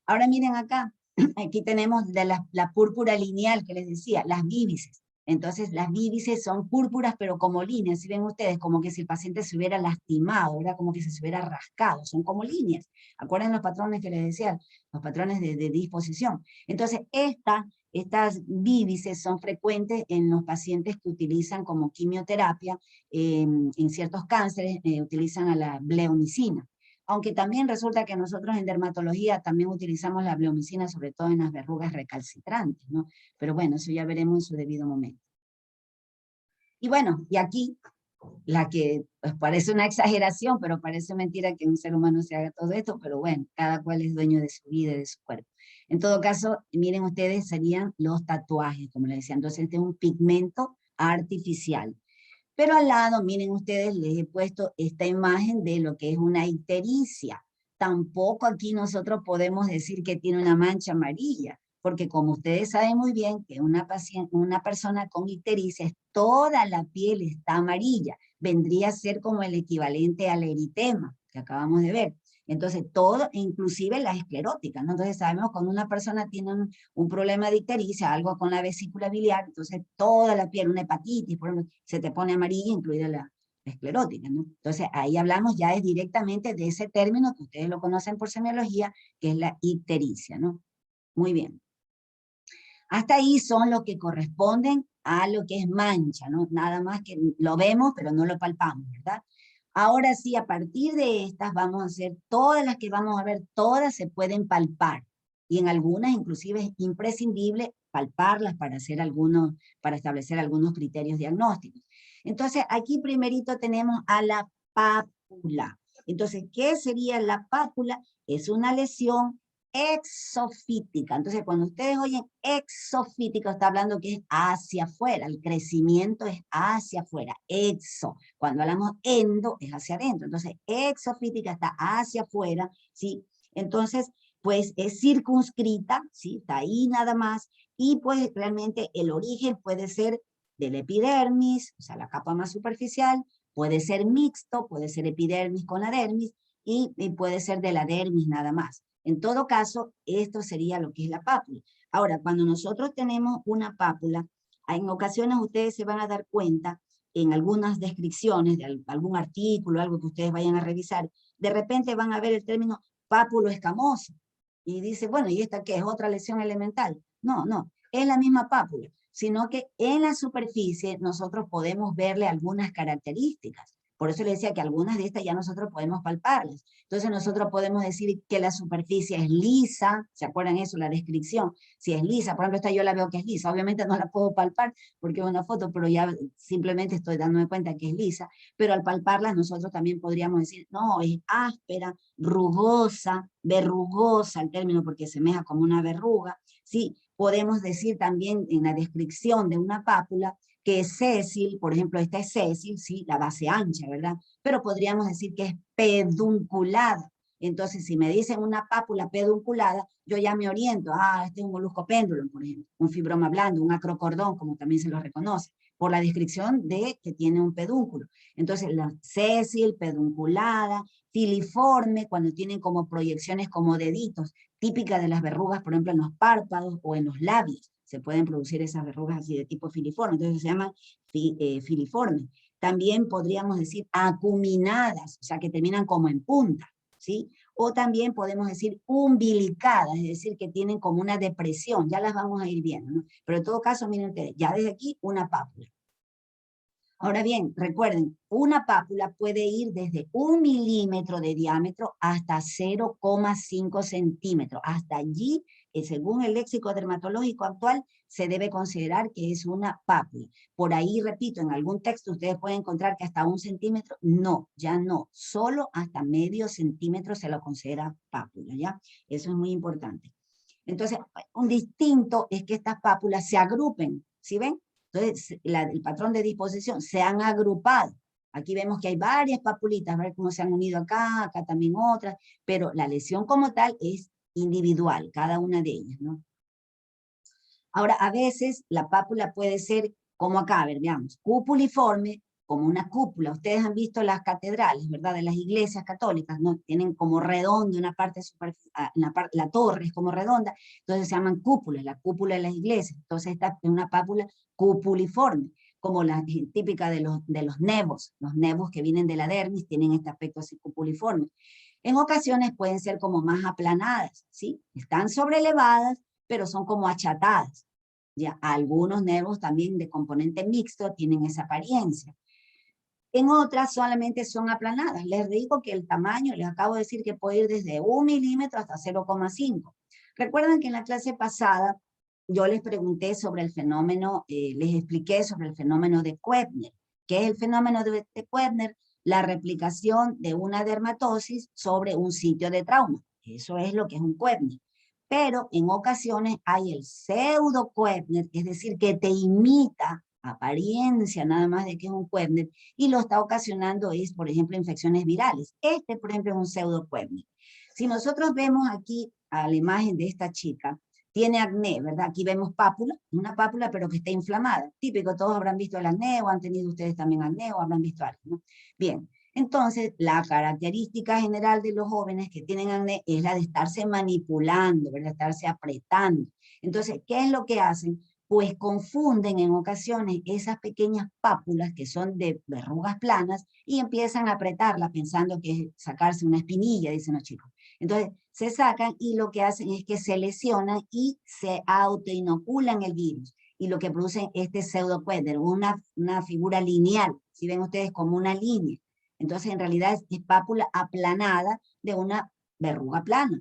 Ahora miren acá, aquí tenemos de la púrpura lineal que les decía, las víbices. Entonces las víbices son púrpuras pero como líneas, si ven ustedes, como que si el paciente se hubiera lastimado, era como que se hubiera rascado, son como líneas. ¿Acuerdan los patrones que les decía? Los patrones de disposición. Entonces estas víbices son frecuentes en los pacientes que utilizan como quimioterapia, en ciertos cánceres utilizan a la bleomicina. Aunque también resulta que nosotros en dermatología también utilizamos la bleomicina, sobre todo en las verrugas recalcitrantes, ¿no? Pero bueno, eso ya veremos en su debido momento. Y bueno, y aquí, la que pues, parece una exageración, pero parece mentira que un ser humano se haga todo esto, pero bueno, cada cual es dueño de su vida y de su cuerpo. En todo caso, miren ustedes, serían los tatuajes, como les decía. Entonces, este es un pigmento artificial. Pero al lado, miren ustedes, les he puesto esta imagen de lo que es una ictericia. Tampoco aquí nosotros podemos decir que tiene una mancha amarilla, porque como ustedes saben muy bien que una persona con ictericia, toda la piel está amarilla. Vendría a ser como el equivalente al eritema que acabamos de ver. Entonces, todo, inclusive las escleróticas, ¿no? Entonces, sabemos cuando una persona tiene un problema de ictericia, algo con la vesícula biliar, entonces toda la piel, una hepatitis, por ejemplo, se te pone amarilla, incluida la esclerótica, ¿no? Entonces, ahí hablamos ya es directamente de ese término que ustedes lo conocen por semiología, que es la ictericia, ¿no? Muy bien. Hasta ahí son los que corresponden a lo que es mancha, ¿no? Nada más que lo vemos, pero no lo palpamos, ¿verdad? Ahora sí, a partir de estas vamos a hacer, todas las que vamos a ver, todas se pueden palpar. Y en algunas inclusive es imprescindible palparlas para hacer algunos, para establecer algunos criterios diagnósticos. Entonces, aquí primerito tenemos a la pápula. Entonces, ¿qué sería la pápula? Es una lesión exofítica. Entonces, cuando ustedes oyen exofítica, está hablando que es hacia afuera, el crecimiento es hacia afuera, exo. Cuando hablamos endo, es hacia adentro. Entonces, exofítica está hacia afuera, ¿sí? Entonces, pues es circunscrita, ¿sí? Está ahí nada más, y pues realmente el origen puede ser del epidermis, o sea, la capa más superficial, puede ser mixto, puede ser epidermis con la dermis, y puede ser de la dermis nada más. En todo caso, esto sería lo que es la pápula. Ahora, cuando nosotros tenemos una pápula, en ocasiones ustedes se van a dar cuenta en algunas descripciones de algún artículo, algo que ustedes vayan a revisar, de repente van a ver el término pápulo escamoso. Y dice, bueno, ¿y esta qué es? ¿Otra lesión elemental? No, no, es la misma pápula, sino que en la superficie nosotros podemos verle algunas características. Por eso le decía que algunas de estas ya nosotros podemos palparlas. Entonces nosotros podemos decir que la superficie es lisa, ¿se acuerdan eso? La descripción, si es lisa, por ejemplo esta yo la veo que es lisa, obviamente no la puedo palpar porque es una foto, pero ya simplemente estoy dándome cuenta que es lisa, pero al palparla nosotros también podríamos decir, no, es áspera, rugosa, verrugosa el término porque semeja como una verruga, ¿sí? Podemos decir también en la descripción de una pápula que es sésil, por ejemplo, esta es sésil, ¿sí? La base ancha, ¿verdad? Pero podríamos decir que es pedunculada. Entonces, si me dicen una pápula pedunculada, yo ya me oriento, este es un molusco péndulo, por ejemplo, un fibroma blando, un acrocordón, como también se lo reconoce, por la descripción de que tiene un pedúnculo. Entonces, la sésil, pedunculada, filiforme, cuando tienen como proyecciones como deditos, típica de las verrugas, por ejemplo, en los párpados o en los labios, se pueden producir esas verrugas así de tipo filiforme, entonces se llama filiforme. También podríamos decir acuminadas, o sea, que terminan como en punta, ¿sí? O también podemos decir umbilicadas, es decir, que tienen como una depresión, ya las vamos a ir viendo, ¿no? Pero en todo caso, miren ustedes, ya desde aquí una pápula. Ahora bien, recuerden, una pápula puede ir desde 1 milímetro de diámetro hasta 0,5 centímetros. Hasta allí, según el léxico dermatológico actual, se debe considerar que es una pápula. Por ahí, repito, en algún texto ustedes pueden encontrar que hasta 1 centímetro. No, ya no. Solo hasta medio centímetro se lo considera pápula, ¿ya? Eso es muy importante. Entonces, un distinto es que estas pápulas se agrupen, ¿sí ven? Entonces, el patrón de disposición se han agrupado. Aquí vemos que hay varias papulitas, a ver cómo se han unido acá, acá también otras, pero la lesión como tal es individual, cada una de ellas, ¿no? Ahora, a veces la pápula puede ser como acá, a ver, veamos, cupuliforme, como una cúpula. Ustedes han visto las catedrales, ¿verdad? De las iglesias católicas, ¿no? Tienen como redondo una parte la torre es como redonda, entonces se llaman cúpulas, la cúpula de las iglesias. Entonces esta es una pápula cupuliforme, como la típica de los nevos que vienen de la dermis tienen este aspecto así cupuliforme. En ocasiones pueden ser como más aplanadas, ¿sí? Están sobrelevadas, pero son como achatadas. Ya, algunos nervios también de componente mixto tienen esa apariencia. En otras solamente son aplanadas. Les digo que el tamaño, les acabo de decir que puede ir desde 1 milímetro hasta 0,5. Recuerdan que en la clase pasada yo les pregunté sobre el fenómeno, les expliqué sobre el fenómeno de Koebner. ¿Qué es el fenómeno de Koebner? La replicación de una dermatosis sobre un sitio de trauma. Eso es lo que es un Koebner. Pero en ocasiones hay el pseudo Koebner, es decir, que te imita apariencia nada más de que es un Koebner, y lo está ocasionando es, por ejemplo, infecciones virales. Este, por ejemplo, es un pseudo Koebner. Si nosotros vemos aquí a la imagen de esta chica, tiene acné, ¿verdad? Aquí vemos pápula, una pápula pero que está inflamada. Típico, todos habrán visto el acné o han tenido ustedes también acné o habrán visto algo, ¿no? Bien, entonces la característica general de los jóvenes que tienen acné es la de estarse manipulando, ¿verdad? Estarse apretando. Entonces, ¿qué es lo que hacen? Pues confunden en ocasiones esas pequeñas pápulas que son de verrugas planas y empiezan a apretarlas pensando que es sacarse una espinilla, dicen los chicos. Entonces, se sacan y lo que hacen es que se lesionan y se autoinoculan el virus. Y lo que producen este pseudocuéter, una figura lineal, si ven ustedes como una línea. Entonces, en realidad es pápula aplanada de una verruga plana.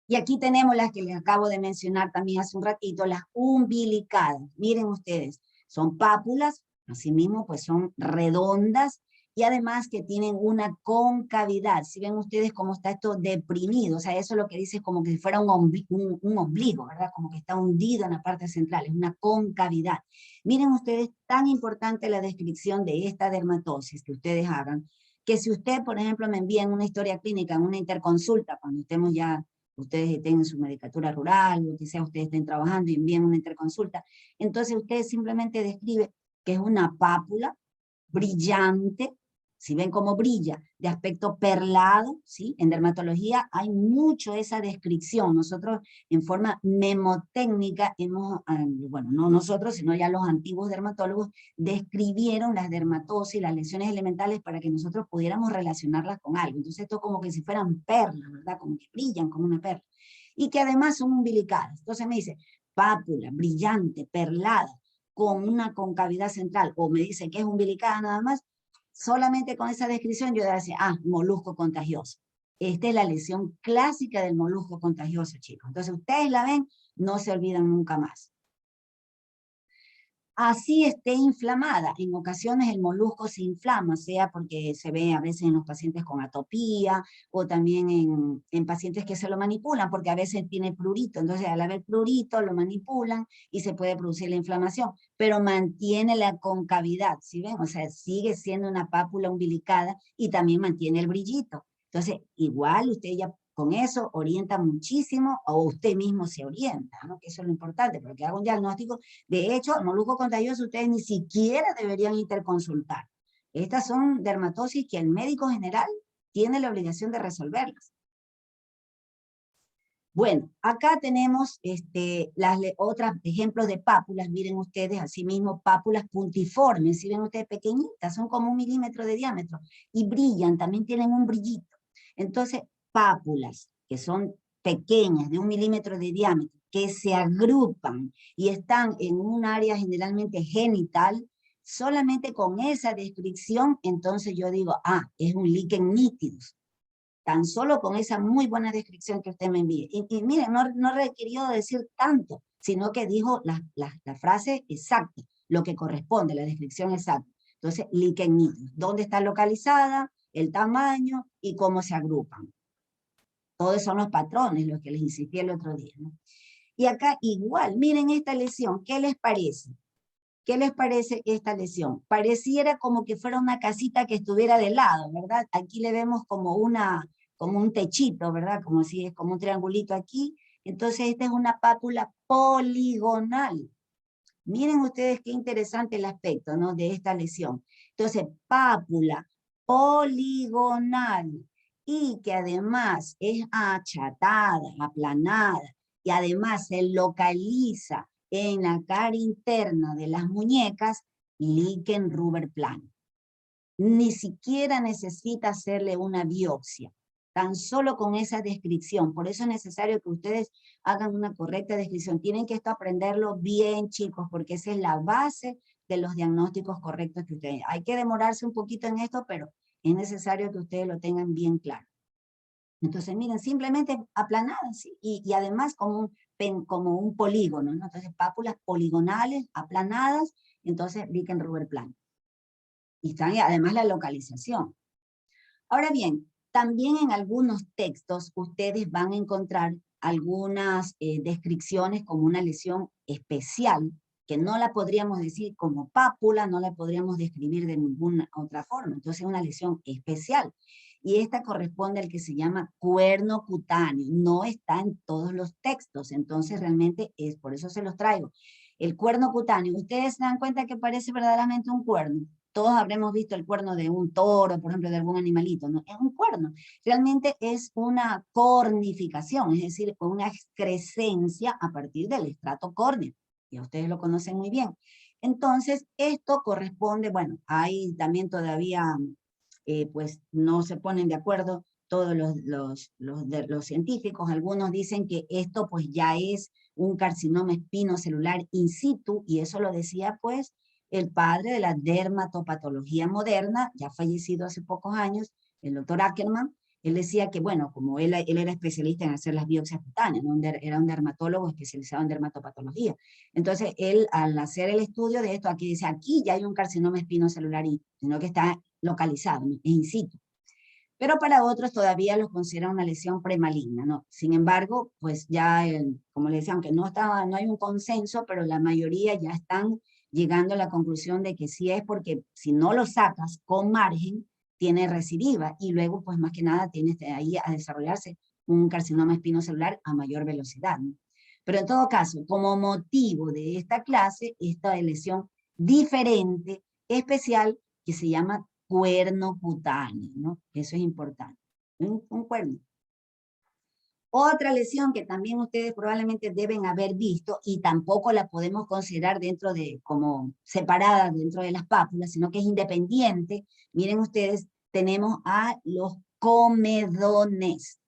Y aquí tenemos las que les acabo de mencionar también hace un ratito, las umbilicadas. Miren ustedes, son pápulas, asimismo pues son redondas y además que tienen una concavidad. Si ven ustedes cómo está esto deprimido, o sea, eso lo que dice es como que si fuera un ombligo, ¿verdad? Como que está hundido en la parte central, es una concavidad. Miren ustedes, tan importante la descripción de esta dermatosis que ustedes hagan, que si usted, por ejemplo, me envían una historia clínica, en una interconsulta, cuando estemos ya ustedes estén en su medicatura rural, o que sea, ustedes estén trabajando y envíen una interconsulta, entonces ustedes simplemente describe que es una pápula brillante, si ven cómo brilla, de aspecto perlado, ¿sí? En dermatología hay mucho esa descripción. Nosotros en forma memotécnica hemos, bueno, no nosotros, sino ya los antiguos dermatólogos, describieron las dermatosis, las lesiones elementales para que nosotros pudiéramos relacionarlas con algo. Entonces esto como que si fueran perlas, ¿verdad? Como que brillan como una perla. Y que además son umbilicadas. Entonces me dice, pápula, brillante, perlada, con una concavidad central, o me dice que es umbilicada nada más, solamente con esa descripción yo decía, molusco contagioso. Esta es la lesión clásica del molusco contagioso, chicos. Entonces ustedes la ven, no se olvidan nunca más. Así esté inflamada, en ocasiones el molusco se inflama, sea porque se ve a veces en los pacientes con atopía, o también en pacientes que se lo manipulan, porque a veces tiene prurito, entonces al haber prurito lo manipulan y se puede producir la inflamación, pero mantiene la concavidad, ¿sí ven? O sea, sigue siendo una pápula umbilicada y también mantiene el brillito. Entonces, igual usted ya con eso orienta muchísimo, o usted mismo se orienta, ¿no? Que eso es lo importante, porque haga un diagnóstico. De hecho, el molusco contagioso ustedes ni siquiera deberían interconsultar. Estas son dermatosis que el médico general tiene la obligación de resolverlas. Bueno, acá tenemos las otros ejemplos de pápulas. Miren ustedes, asimismo, pápulas puntiformes. Si ven ustedes, pequeñitas, son como 1 milímetro de diámetro. Y brillan, también tienen un brillito. Entonces, pápulas que son pequeñas, de 1 milímetro de diámetro, que se agrupan y están en un área generalmente genital, solamente con esa descripción, entonces yo digo, es un líquen nitidus. Tan solo con esa muy buena descripción que usted me envíe. Y miren, no requirió decir tanto, sino que dijo la frase exacta, lo que corresponde, la descripción exacta. Entonces, líquen nitidus. ¿Dónde está localizada? El tamaño y cómo se agrupan. Todos son los patrones, los que les insistí el otro día, ¿no? Y acá igual, miren esta lesión, ¿qué les parece? ¿Qué les parece esta lesión? Pareciera como que fuera una casita que estuviera de lado, ¿verdad? Aquí le vemos como un techito, ¿verdad? Como si es como un triangulito aquí. Entonces esta es una pápula poligonal. Miren ustedes qué interesante el aspecto, ¿no? De esta lesión. Entonces, pápula poligonal, y que además es achatada, aplanada, y además se localiza en la cara interna de las muñecas, líquen rubber plano. Ni siquiera necesita hacerle una biopsia, tan solo con esa descripción. Por eso es necesario que ustedes hagan una correcta descripción. Tienen que esto aprenderlo bien, chicos, porque esa es la base de los diagnósticos correctos que ustedes. Hay que demorarse un poquito en esto, pero es necesario que ustedes lo tengan bien claro. Entonces, miren, simplemente aplanadas, ¿sí? Y además como un polígono, ¿no? Entonces, pápulas poligonales, aplanadas, entonces líquen rubber plano. Y están además la localización. Ahora bien, también en algunos textos ustedes van a encontrar algunas descripciones como una lesión especial, que no la podríamos decir como pápula, no la podríamos describir de ninguna otra forma. Entonces es una lesión especial. Y esta corresponde al que se llama cuerno cutáneo. No está en todos los textos, entonces realmente es, por eso se los traigo. El cuerno cutáneo, ustedes se dan cuenta que parece verdaderamente un cuerno. Todos habremos visto el cuerno de un toro, por ejemplo, de algún animalito, ¿no? Es un cuerno. Realmente es una cornificación, es decir, una excrescencia a partir del estrato córneo. Y ustedes lo conocen muy bien. Entonces, esto corresponde, bueno, hay también todavía, pues no se ponen de acuerdo todos los científicos. Algunos dicen que esto pues ya es un carcinoma espinocelular in situ, y eso lo decía pues el padre de la dermatopatología moderna, ya fallecido hace pocos años, el doctor Ackerman. Él decía que, bueno, como él era especialista en hacer las biopsias cutáneas, ¿no? Era un dermatólogo especializado en dermatopatología. Entonces, él, al hacer el estudio de esto, aquí dice, aquí ya hay un carcinoma espinocelular, sino que está localizado, ¿no? In situ. Pero para otros todavía lo consideran una lesión premaligna, ¿no? Sin embargo, pues ya, como le decía, aunque no hay un consenso, pero la mayoría ya están llegando a la conclusión de que sí es porque si no lo sacas con margen, tiene recidiva, y luego, pues más que nada, tiene ahí a desarrollarse un carcinoma espinocelular a mayor velocidad, ¿no? Pero en todo caso, como motivo de esta clase, esta lesión diferente, especial, que se llama cuerno cutáneo, ¿no? Eso es importante. Un cuerno. Otra lesión que también ustedes probablemente deben haber visto, y tampoco la podemos considerar dentro de, como separada dentro de las pápulas, sino que es independiente. Miren ustedes, tenemos a los comedones.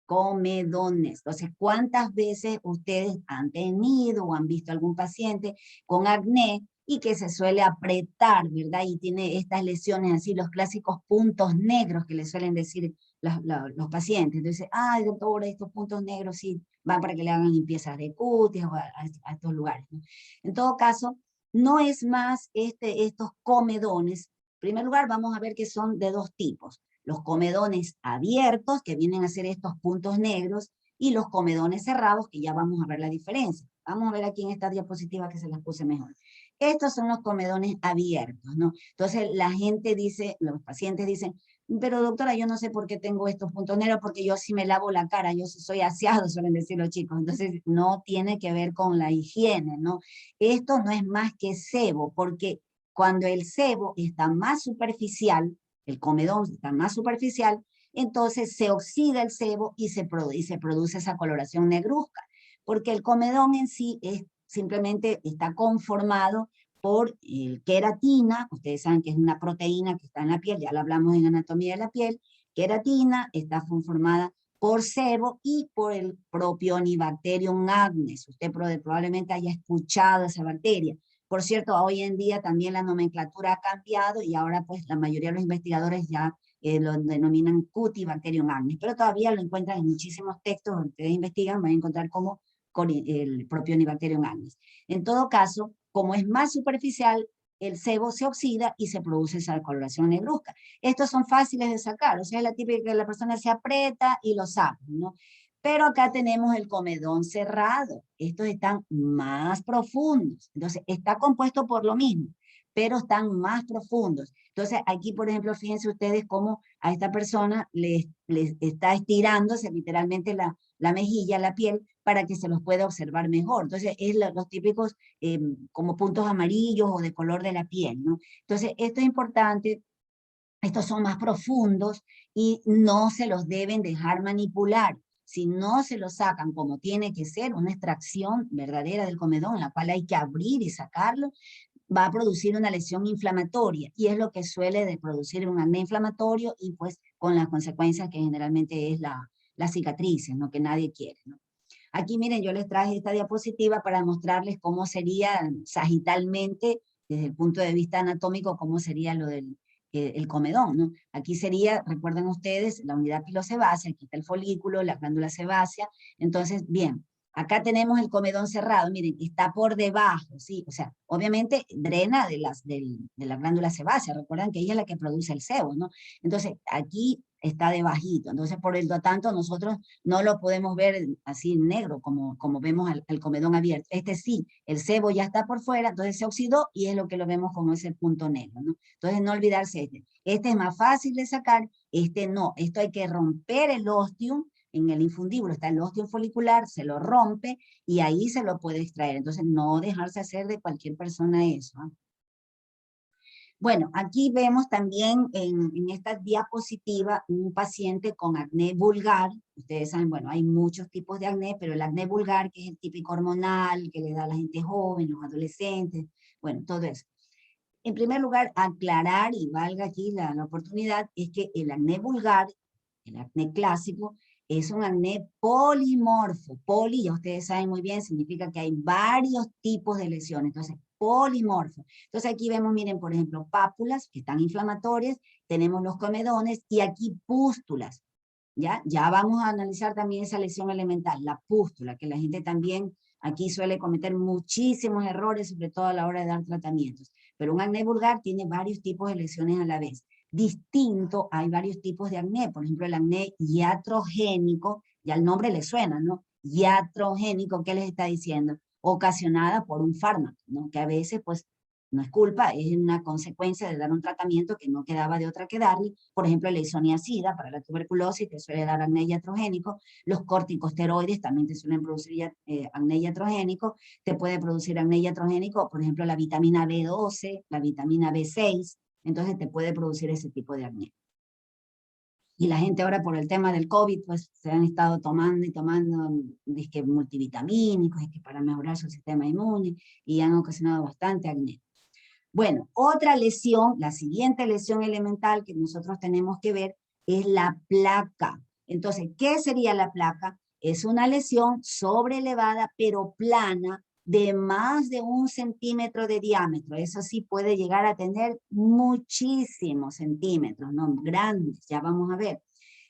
Comedones. Entonces, ¿cuántas veces ustedes han tenido o han visto algún paciente con acné y que se suele apretar, ¿verdad? Y tiene estas lesiones así, los clásicos puntos negros que le suelen decir los pacientes. Entonces, ay, doctor, estos puntos negros sí van para que le hagan limpiezas de cutis o a estos lugares, ¿no? En todo caso, no es más estos comedones. En primer lugar, vamos a ver que son de dos tipos: los comedones abiertos, que vienen a ser estos puntos negros, y los comedones cerrados, que ya vamos a ver la diferencia. Vamos a ver aquí en esta diapositiva que se las puse mejor. Estos son los comedones abiertos, ¿no? Entonces la gente dice, los pacientes dicen, pero doctora, yo no sé por qué tengo estos puntos negros, porque yo sí me lavo la cara, yo soy aseado, suelen decir los chicos. Entonces no tiene que ver con la higiene, ¿no? Esto no es más que sebo, porque cuando el sebo está más superficial, el comedón está más superficial, entonces se oxida el sebo y se produce esa coloración negruzca, porque el comedón en sí simplemente está conformado por queratina. Ustedes saben que es una proteína que está en la piel, ya lo hablamos en anatomía de la piel. Queratina está conformada por sebo y por el Propionibacterium agnes. Usted probablemente haya escuchado esa bacteria. Por cierto, hoy en día también la nomenclatura ha cambiado y ahora pues la mayoría de los investigadores ya lo denominan Cutibacterium agnes, pero todavía lo encuentran en muchísimos textos donde ustedes investigan, van a encontrar como con el Propionibacterium agnes. En todo caso, como es más superficial, el sebo se oxida y se produce esa coloración negruzca. Estos son fáciles de sacar, o sea, es la típica que la persona se aprieta y lo saca, ¿no? Pero acá tenemos el comedón cerrado. Estos están más profundos. Entonces, está compuesto por lo mismo, pero están más profundos. Entonces, aquí, por ejemplo, fíjense ustedes cómo a esta persona le está estirándose literalmente la mejilla, la piel, para que se los pueda observar mejor. Entonces, es los típicos como puntos amarillos o de color de la piel, ¿no? Entonces, esto es importante. Estos son más profundos y no se los deben dejar manipular. Si no se los sacan como tiene que ser, una extracción verdadera del comedón, la cual hay que abrir y sacarlo, va a producir una lesión inflamatoria, y es lo que suele de producir un acné inflamatorio, y pues con las consecuencias que generalmente es la cicatrices, ¿no? Que nadie quiere, ¿no? Aquí miren, yo les traje esta diapositiva para mostrarles cómo sería sagitalmente, desde el punto de vista anatómico, cómo sería lo del el comedón, ¿no? Aquí sería, recuerden ustedes, la unidad pilosebácea, aquí está el folículo, la glándula sebácea. Entonces, bien, acá tenemos el comedón cerrado, miren, está por debajo, ¿sí? O sea, obviamente drena de la glándula sebácea, recuerdan que ella es la que produce el sebo, ¿no? Entonces, aquí está debajito, entonces por lo tanto nosotros no lo podemos ver así negro como vemos al comedón abierto. Este sí, el sebo ya está por fuera, entonces se oxidó y es lo que lo vemos como ese punto negro, ¿no? Entonces no olvidarse este. Este es más fácil de sacar, este no. Esto hay que romper el ostium. En el infundíbulo está el ostium folicular, se lo rompe y ahí se lo puede extraer. Entonces no dejarse hacer de cualquier persona eso, ¿eh? Bueno, aquí vemos también en esta diapositiva un paciente con acné vulgar. Ustedes saben, bueno, hay muchos tipos de acné, pero el acné vulgar, que es el típico hormonal, que le da a la gente joven, los adolescentes, bueno, todo eso. En primer lugar, aclarar, y valga aquí la oportunidad, es que el acné vulgar El acné clásico es un acné polimorfo. Poli, ya ustedes saben muy bien, significa que hay varios tipos de lesiones. Entonces, polimorfo. Entonces aquí vemos, miren, por ejemplo, pápulas que están inflamatorias, tenemos los comedones y aquí pústulas. ¿Ya? Ya vamos a analizar también esa lesión elemental, la pústula, que la gente también aquí suele cometer muchísimos errores, sobre todo a la hora de dar tratamientos. Pero un acné vulgar tiene varios tipos de lesiones a la vez. Distinto, hay varios tipos de acné, por ejemplo, el acné iatrogénico, ya el nombre le suena, ¿no? Iatrogénico, ¿qué les está diciendo? Ocasionada por un fármaco, ¿no? Que a veces, pues, no es culpa, es una consecuencia de dar un tratamiento que no quedaba de otra que darle. Por ejemplo, la isoniazida para la tuberculosis te suele dar acné iatrogénico, los corticosteroides también te suelen producir acné iatrogénico, te puede producir acné iatrogénico, por ejemplo, la vitamina B12, la vitamina B6, entonces te puede producir ese tipo de acné. Y la gente ahora por el tema del COVID, pues se han estado tomando y tomando disque multivitamínicos, disque para mejorar su sistema inmune, y han ocasionado bastante acné. Bueno, otra lesión, la siguiente lesión elemental que nosotros tenemos que ver es la placa. Entonces, ¿qué sería la placa? Es una lesión sobreelevada pero plana de más de 1 centímetro de diámetro. Eso sí puede llegar a tener muchísimos centímetros, ¿no? Grandes, ya vamos a ver.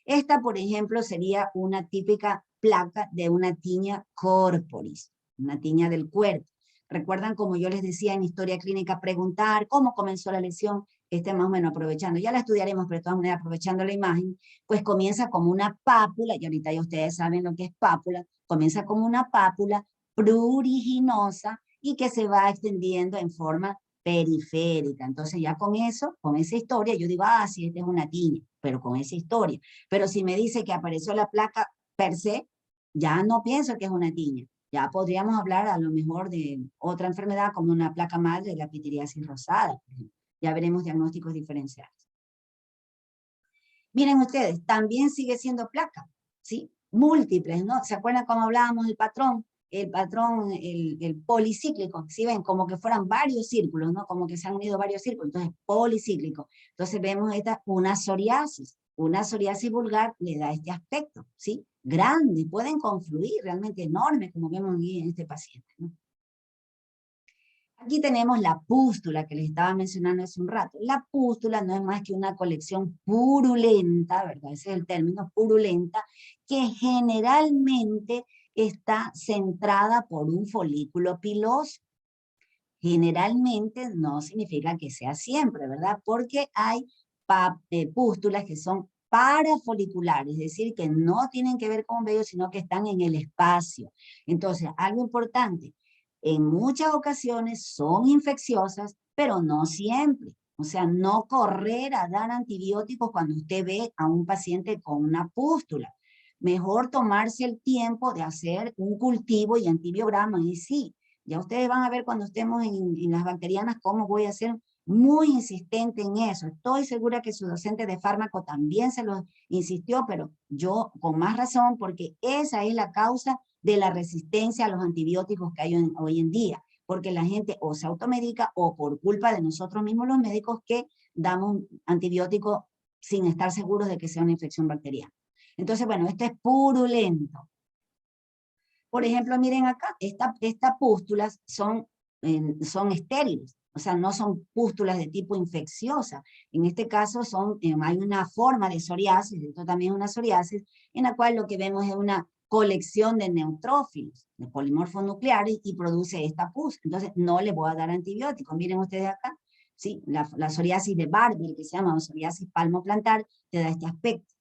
Esta, por ejemplo, sería una típica placa de una tiña corporis, una tiña del cuerpo. Recuerdan, como yo les decía en historia clínica, preguntar cómo comenzó la lesión, más o menos aprovechando, ya la estudiaremos, pero de todas maneras aprovechando la imagen, pues comienza como una pápula, y ahorita ya ustedes saben lo que es pápula, comienza como una pápula pruriginosa y que se va extendiendo en forma periférica. Entonces ya con eso, con esa historia, yo digo, ah, sí, esta es una tiña, pero con esa historia. Pero si me dice que apareció la placa per se, ya no pienso que es una tiña. Ya podríamos hablar a lo mejor de otra enfermedad como una placa madre de la pitiriasis rosada, por ejemplo. Ya veremos diagnósticos diferenciales. Miren ustedes, también sigue siendo placa, ¿sí? Múltiples, ¿no? ¿Se acuerdan cómo hablábamos del patrón? El patrón, el policíclico, ¿sí ven? Como que fueran varios círculos, ¿no? Como que se han unido varios círculos, entonces policíclico. Entonces vemos esta, una psoriasis vulgar le da este aspecto, ¿sí? Grande, pueden confluir, realmente enormes, como vemos aquí en este paciente, ¿no? Aquí tenemos la pústula que les estaba mencionando hace un rato. La pústula no es más que una colección purulenta, ¿verdad? Ese es el término, purulenta, que generalmente está centrada por un folículo piloso. Generalmente no significa que sea siempre, ¿verdad? Porque hay pústulas que son parafoliculares, es decir, que no tienen que ver con vello, sino que están en el espacio. Entonces, algo importante, en muchas ocasiones son infecciosas, pero no siempre. O sea, no correr a dar antibióticos cuando usted ve a un paciente con una pústula. Mejor tomarse el tiempo de hacer un cultivo y antibiograma, y sí, ya ustedes van a ver cuando estemos en las bacterianas cómo voy a ser muy insistente en eso. Estoy segura que su docente de fármaco también se lo insistió, pero yo con más razón, porque esa es la causa de la resistencia a los antibióticos que hay hoy en día, porque la gente o se automedica o por culpa de nosotros mismos los médicos que damos antibiótico sin estar seguros de que sea una infección bacteriana. Entonces, bueno, esto es purulento. Por ejemplo, miren acá, estas pústulas son estériles, o sea, no son pústulas de tipo infecciosa. En este caso hay una forma de psoriasis, esto también es una psoriasis, en la cual lo que vemos es una colección de neutrófilos, de polimorfos nucleares, y produce esta pus. Entonces, no le voy a dar antibióticos. Miren ustedes acá, ¿sí? La psoriasis de Barber, que se llama psoriasis palmoplantar, te da este aspecto.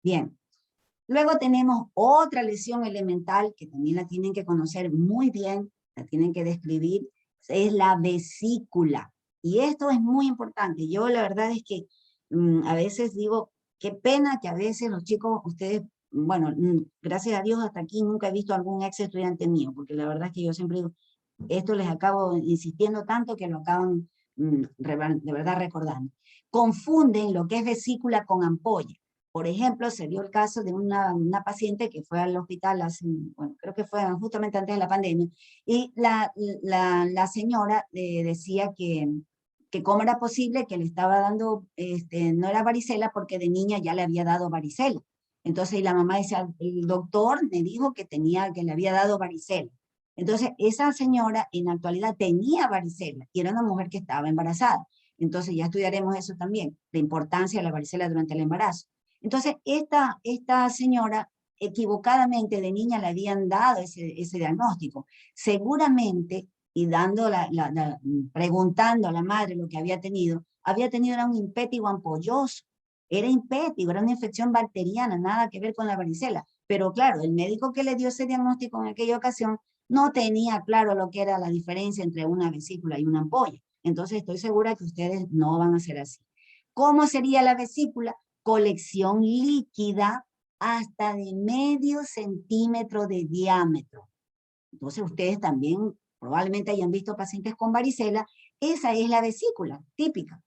Bien. Luego tenemos otra lesión elemental que también la tienen que conocer muy bien, la tienen que describir, es la vesícula. Y esto es muy importante. Yo la verdad es que a veces digo, qué pena que a veces los chicos, ustedes, bueno, gracias a Dios hasta aquí nunca he visto algún ex estudiante mío, porque la verdad es que yo siempre digo, esto les acabo insistiendo tanto que lo acaban de verdad recordando. Confunden lo que es vesícula con ampolla. Por ejemplo, se dio el caso de una paciente que fue al hospital bueno, creo que fue justamente antes de la pandemia, y la señora decía que que cómo era posible que le estaba dando, no era varicela porque de niña ya le había dado varicela. Entonces, y la mamá decía, el doctor me dijo que le había dado varicela. Entonces, esa señora en la actualidad tenía varicela y era una mujer que estaba embarazada. Entonces, ya estudiaremos eso también, la importancia de la varicela durante el embarazo. Entonces, esta señora equivocadamente de niña le habían dado ese diagnóstico. Seguramente, y preguntando a la madre lo que había tenido era un impétigo ampolloso. Era impétigo, era una infección bacteriana, nada que ver con la varicela. Pero claro, el médico que le dio ese diagnóstico en aquella ocasión no tenía claro lo que era la diferencia entre una vesícula y una ampolla. Entonces estoy segura que ustedes no van a ser así. ¿Cómo sería la vesícula? Colección líquida hasta de medio centímetro de diámetro. Entonces ustedes también probablemente hayan visto pacientes con varicela. Esa es la vesícula típica.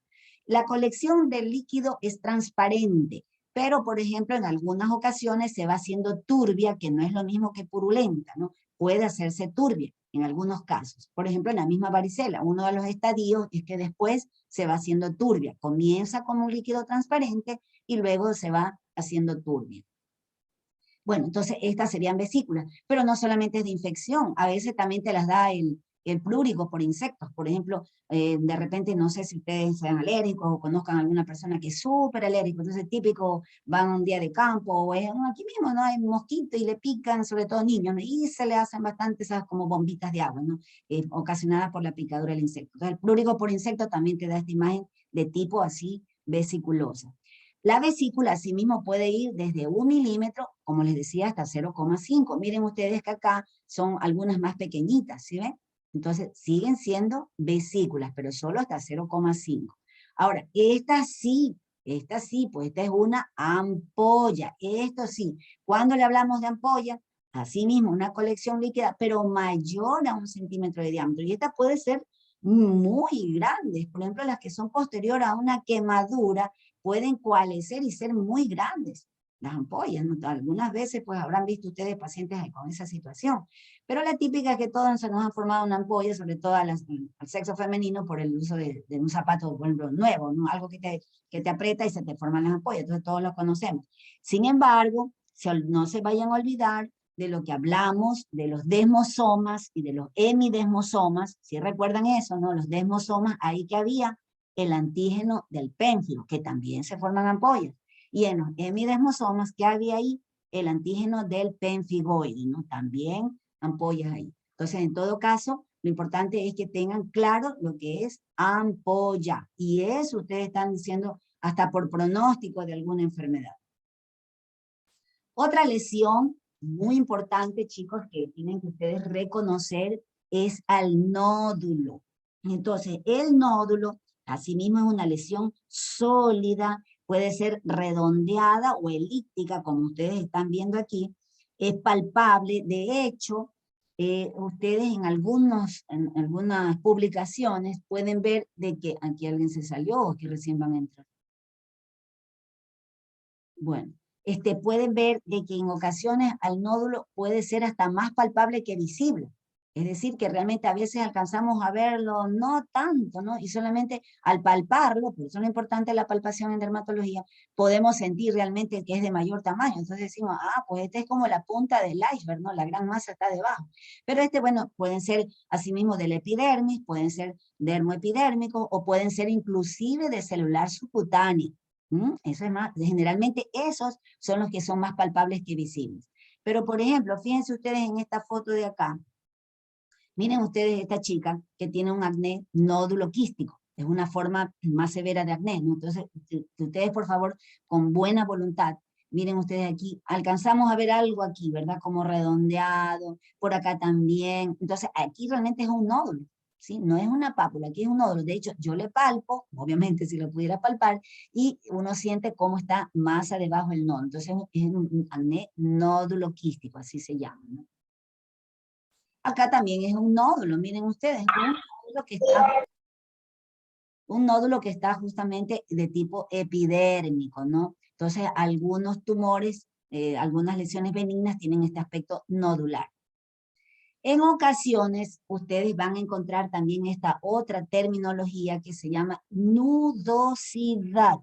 La colección del líquido es transparente, pero por ejemplo en algunas ocasiones se va haciendo turbia, que no es lo mismo que purulenta, ¿no? Puede hacerse turbia en algunos casos. Por ejemplo, en la misma varicela, uno de los estadios es que después se va haciendo turbia. Comienza como un líquido transparente y luego se va haciendo turbia. Bueno, entonces estas serían vesículas, pero no solamente es de infección, a veces también te las da el plúrico por insectos. Por ejemplo, de repente, no sé si ustedes sean alérgicos o conozcan a alguna persona que es súper alérgico, entonces típico, van un día de campo, o aquí mismo, ¿no? Hay mosquitos y le pican, sobre todo niños, ¿no? Y se le hacen bastante esas como bombitas de agua, ¿no? Ocasionadas por la picadura del insecto. Entonces, el plúrico por insecto también te da esta imagen de tipo así vesiculosa. La vesícula asimismo puede ir desde 1 milímetro, como les decía, hasta 0,5. Miren ustedes que acá son algunas más pequeñitas, ¿sí ven? Entonces siguen siendo vesículas, pero solo hasta 0,5. Ahora, esta sí, pues esta es una ampolla. Esto sí, cuando le hablamos de ampolla, asimismo una colección líquida, pero mayor a 1 centímetro de diámetro. Y esta puede ser muy grandes, por ejemplo, las que son posterior a una quemadura, pueden coalescer y ser muy grandes, las ampollas, ¿no? Algunas veces pues habrán visto ustedes pacientes con esa situación, pero la típica es que todos se nos han formado una ampolla, sobre todo al sexo femenino por el uso de un zapato, por ejemplo, nuevo, ¿no? Algo que te aprieta y se te forman las ampollas, entonces todos lo conocemos. Sin embargo, no se vayan a olvidar de lo que hablamos, de los desmosomas y de los hemidesmosomas, si recuerdan eso, ¿no? Los desmosomas, ahí que había el antígeno del pénfilo, que también se forman ampollas. Y en los hemidesmosomas, ¿qué había ahí? El antígeno del penfigoide, ¿no? También ampollas ahí. Entonces, en todo caso, lo importante es que tengan claro lo que es ampolla. Y eso ustedes están diciendo hasta por pronóstico de alguna enfermedad. Otra lesión muy importante, chicos, que tienen que ustedes reconocer es al nódulo. Entonces, el nódulo, asimismo, es una lesión sólida, puede ser redondeada o elíptica, como ustedes están viendo aquí, es palpable. De hecho, ustedes en algunas publicaciones pueden ver de que aquí alguien se salió o que recién van a entrar. Bueno, pueden ver de que en ocasiones al nódulo puede ser hasta más palpable que visible. Es decir, que realmente a veces alcanzamos a verlo, no tanto, ¿no? Y solamente al palparlo, por eso es lo importante la palpación en dermatología, podemos sentir realmente que es de mayor tamaño. Entonces decimos, pues este es como la punta del iceberg, ¿no? La gran masa está debajo. Pero bueno, pueden ser asimismo del epidermis, pueden ser dermoepidérmicos, o pueden ser inclusive de celular subcutáneo. Eso es más, generalmente esos son los que son más palpables que visibles. Pero por ejemplo, fíjense ustedes en esta foto de acá, miren ustedes esta chica que tiene un acné nódulo quístico, es una forma más severa de acné, ¿no? Entonces, ustedes por favor, con buena voluntad, miren ustedes aquí, alcanzamos a ver algo aquí, ¿verdad? Como redondeado, por acá también, entonces aquí realmente es un nódulo. ¿Sí? No es una pápula, aquí es un nódulo. De hecho, yo le palpo, obviamente si lo pudiera palpar, y uno siente cómo está más debajo del nódulo. Entonces es un acné nódulo quístico, así se llama, ¿no? Acá también es un nódulo, miren ustedes, un nódulo que está justamente de tipo epidérmico, ¿no? Entonces, algunos tumores, algunas lesiones benignas tienen este aspecto nodular. En ocasiones, ustedes van a encontrar también esta otra terminología que se llama nudosidad.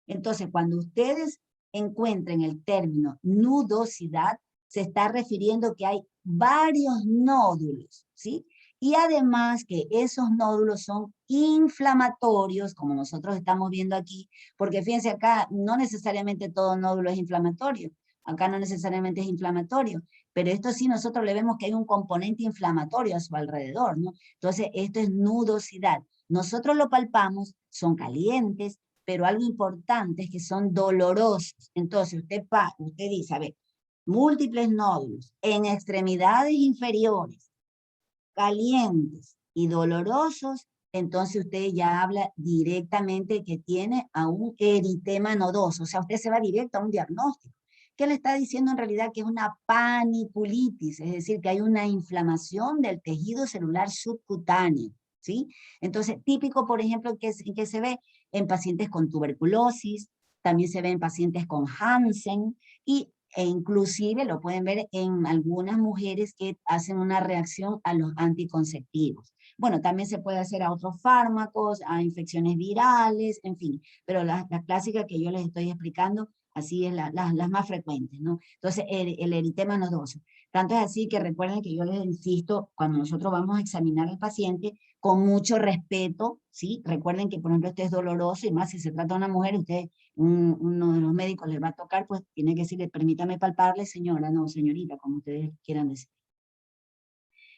Entonces, cuando ustedes encuentren el término nudosidad, se está refiriendo que hay varios nódulos, ¿sí? Y además que esos nódulos son inflamatorios, como nosotros estamos viendo aquí, porque fíjense acá, no necesariamente todo nódulo es inflamatorio, acá no necesariamente es inflamatorio, pero esto sí nosotros le vemos que hay un componente inflamatorio a su alrededor, ¿no? Entonces, esto es nudosidad. Nosotros lo palpamos, son calientes, pero algo importante es que son dolorosos. Entonces, usted dice, a ver, múltiples nódulos en extremidades inferiores, calientes y dolorosos, entonces usted ya habla directamente que tiene a un eritema nodoso, o sea, usted se va directo a un diagnóstico. ¿Qué le está diciendo en realidad? Que es una paniculitis, es decir, que hay una inflamación del tejido celular subcutáneo, ¿sí? Entonces, típico, por ejemplo, que se ve en pacientes con tuberculosis, también se ve en pacientes con Hansen, e inclusive lo pueden ver en algunas mujeres que hacen una reacción a los anticonceptivos. Bueno, también se puede hacer a otros fármacos, a infecciones virales, en fin, pero la clásica que yo les estoy explicando, así es las más frecuentes, ¿no? Entonces, el eritema nodoso. Tanto es así que recuerden que yo les insisto, cuando nosotros vamos a examinar al paciente, con mucho respeto, ¿sí? Recuerden que, por ejemplo, esto es doloroso, y más si se trata de una mujer, usted uno de los médicos les va a tocar, pues tiene que decirle, permítame palparle, señora, no, señorita, como ustedes quieran decir.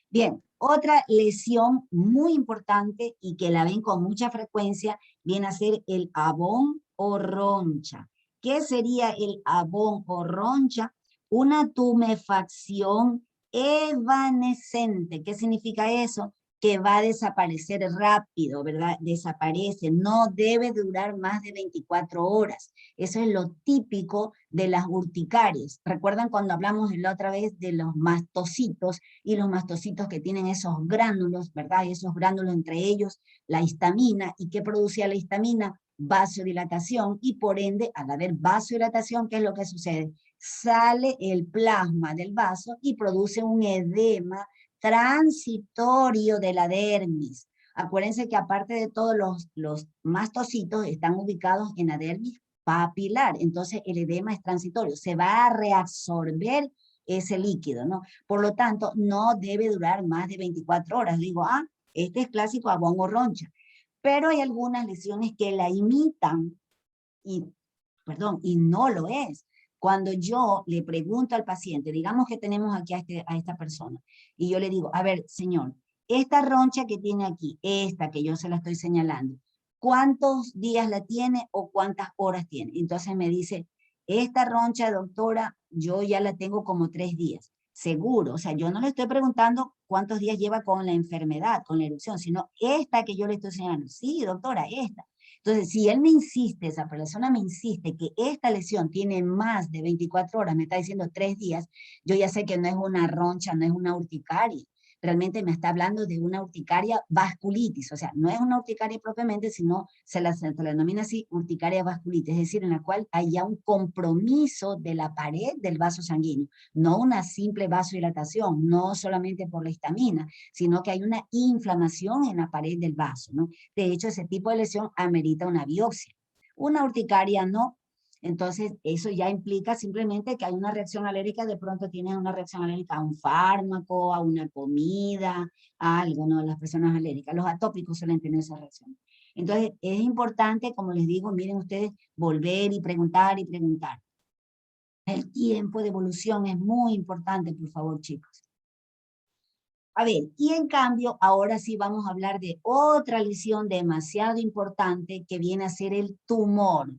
Bien, otra lesión muy importante y que la ven con mucha frecuencia viene a ser el abón o roncha. ¿Qué sería el abón o roncha? Una tumefacción evanescente. ¿Qué significa eso? Que va a desaparecer rápido, ¿verdad? Desaparece, no debe durar más de 24 horas. Eso es lo típico de las urticarias. ¿Recuerdan cuando hablamos la otra vez de los mastocitos y los mastocitos que tienen esos gránulos, ¿verdad? Y esos gránulos entre ellos, la histamina. ¿Y qué producía la histamina? Vasodilatación, y por ende, al haber vasodilatación, ¿qué es lo que sucede? Sale el plasma del vaso y produce un edema transitorio de la dermis. Acuérdense que aparte de todos los mastocitos están ubicados en la dermis papilar, entonces el edema es transitorio, se va a reabsorber ese líquido, ¿no? Por lo tanto, no debe durar más de 24 horas. Digo, este es clásico abón o roncha, pero hay algunas lesiones que la imitan y, perdón, y no lo es. Cuando yo le pregunto al paciente, digamos que tenemos aquí a esta persona, y yo le digo, a ver, señor, esta roncha que tiene aquí, esta que yo se la estoy señalando, ¿cuántos días la tiene o cuántas horas tiene? Entonces me dice, esta roncha, doctora, yo ya la tengo como 3 días. Seguro, o sea, yo no le estoy preguntando cuántos días lleva con la enfermedad, con la erupción, sino esta que yo le estoy señalando. Sí, doctora, esta. Entonces, si él me insiste, esa persona me insiste que esta lesión tiene más de 24 horas, me está diciendo 3 días, yo ya sé que no es una roncha, no es una urticaria. Realmente me está hablando de una urticaria vasculitis, o sea, no es una urticaria propiamente, sino se la denomina así urticaria vasculitis, es decir, en la cual hay ya un compromiso de la pared del vaso sanguíneo, no una simple vasodilatación, no solamente por la histamina, sino que hay una inflamación en la pared del vaso, ¿no? De hecho, ese tipo de lesión amerita una biopsia. Una urticaria no. Entonces, eso ya implica simplemente que hay una reacción alérgica, de pronto tienes una reacción alérgica a un fármaco, a una comida, a algo, ¿no? Las personas alérgicas, los atópicos suelen tener esa reacción. Entonces, es importante, como les digo, miren ustedes, volver y preguntar y preguntar. El tiempo de evolución es muy importante, por favor, chicos. A ver, y en cambio, ahora sí vamos a hablar de otra lesión demasiado importante que viene a ser el tumor.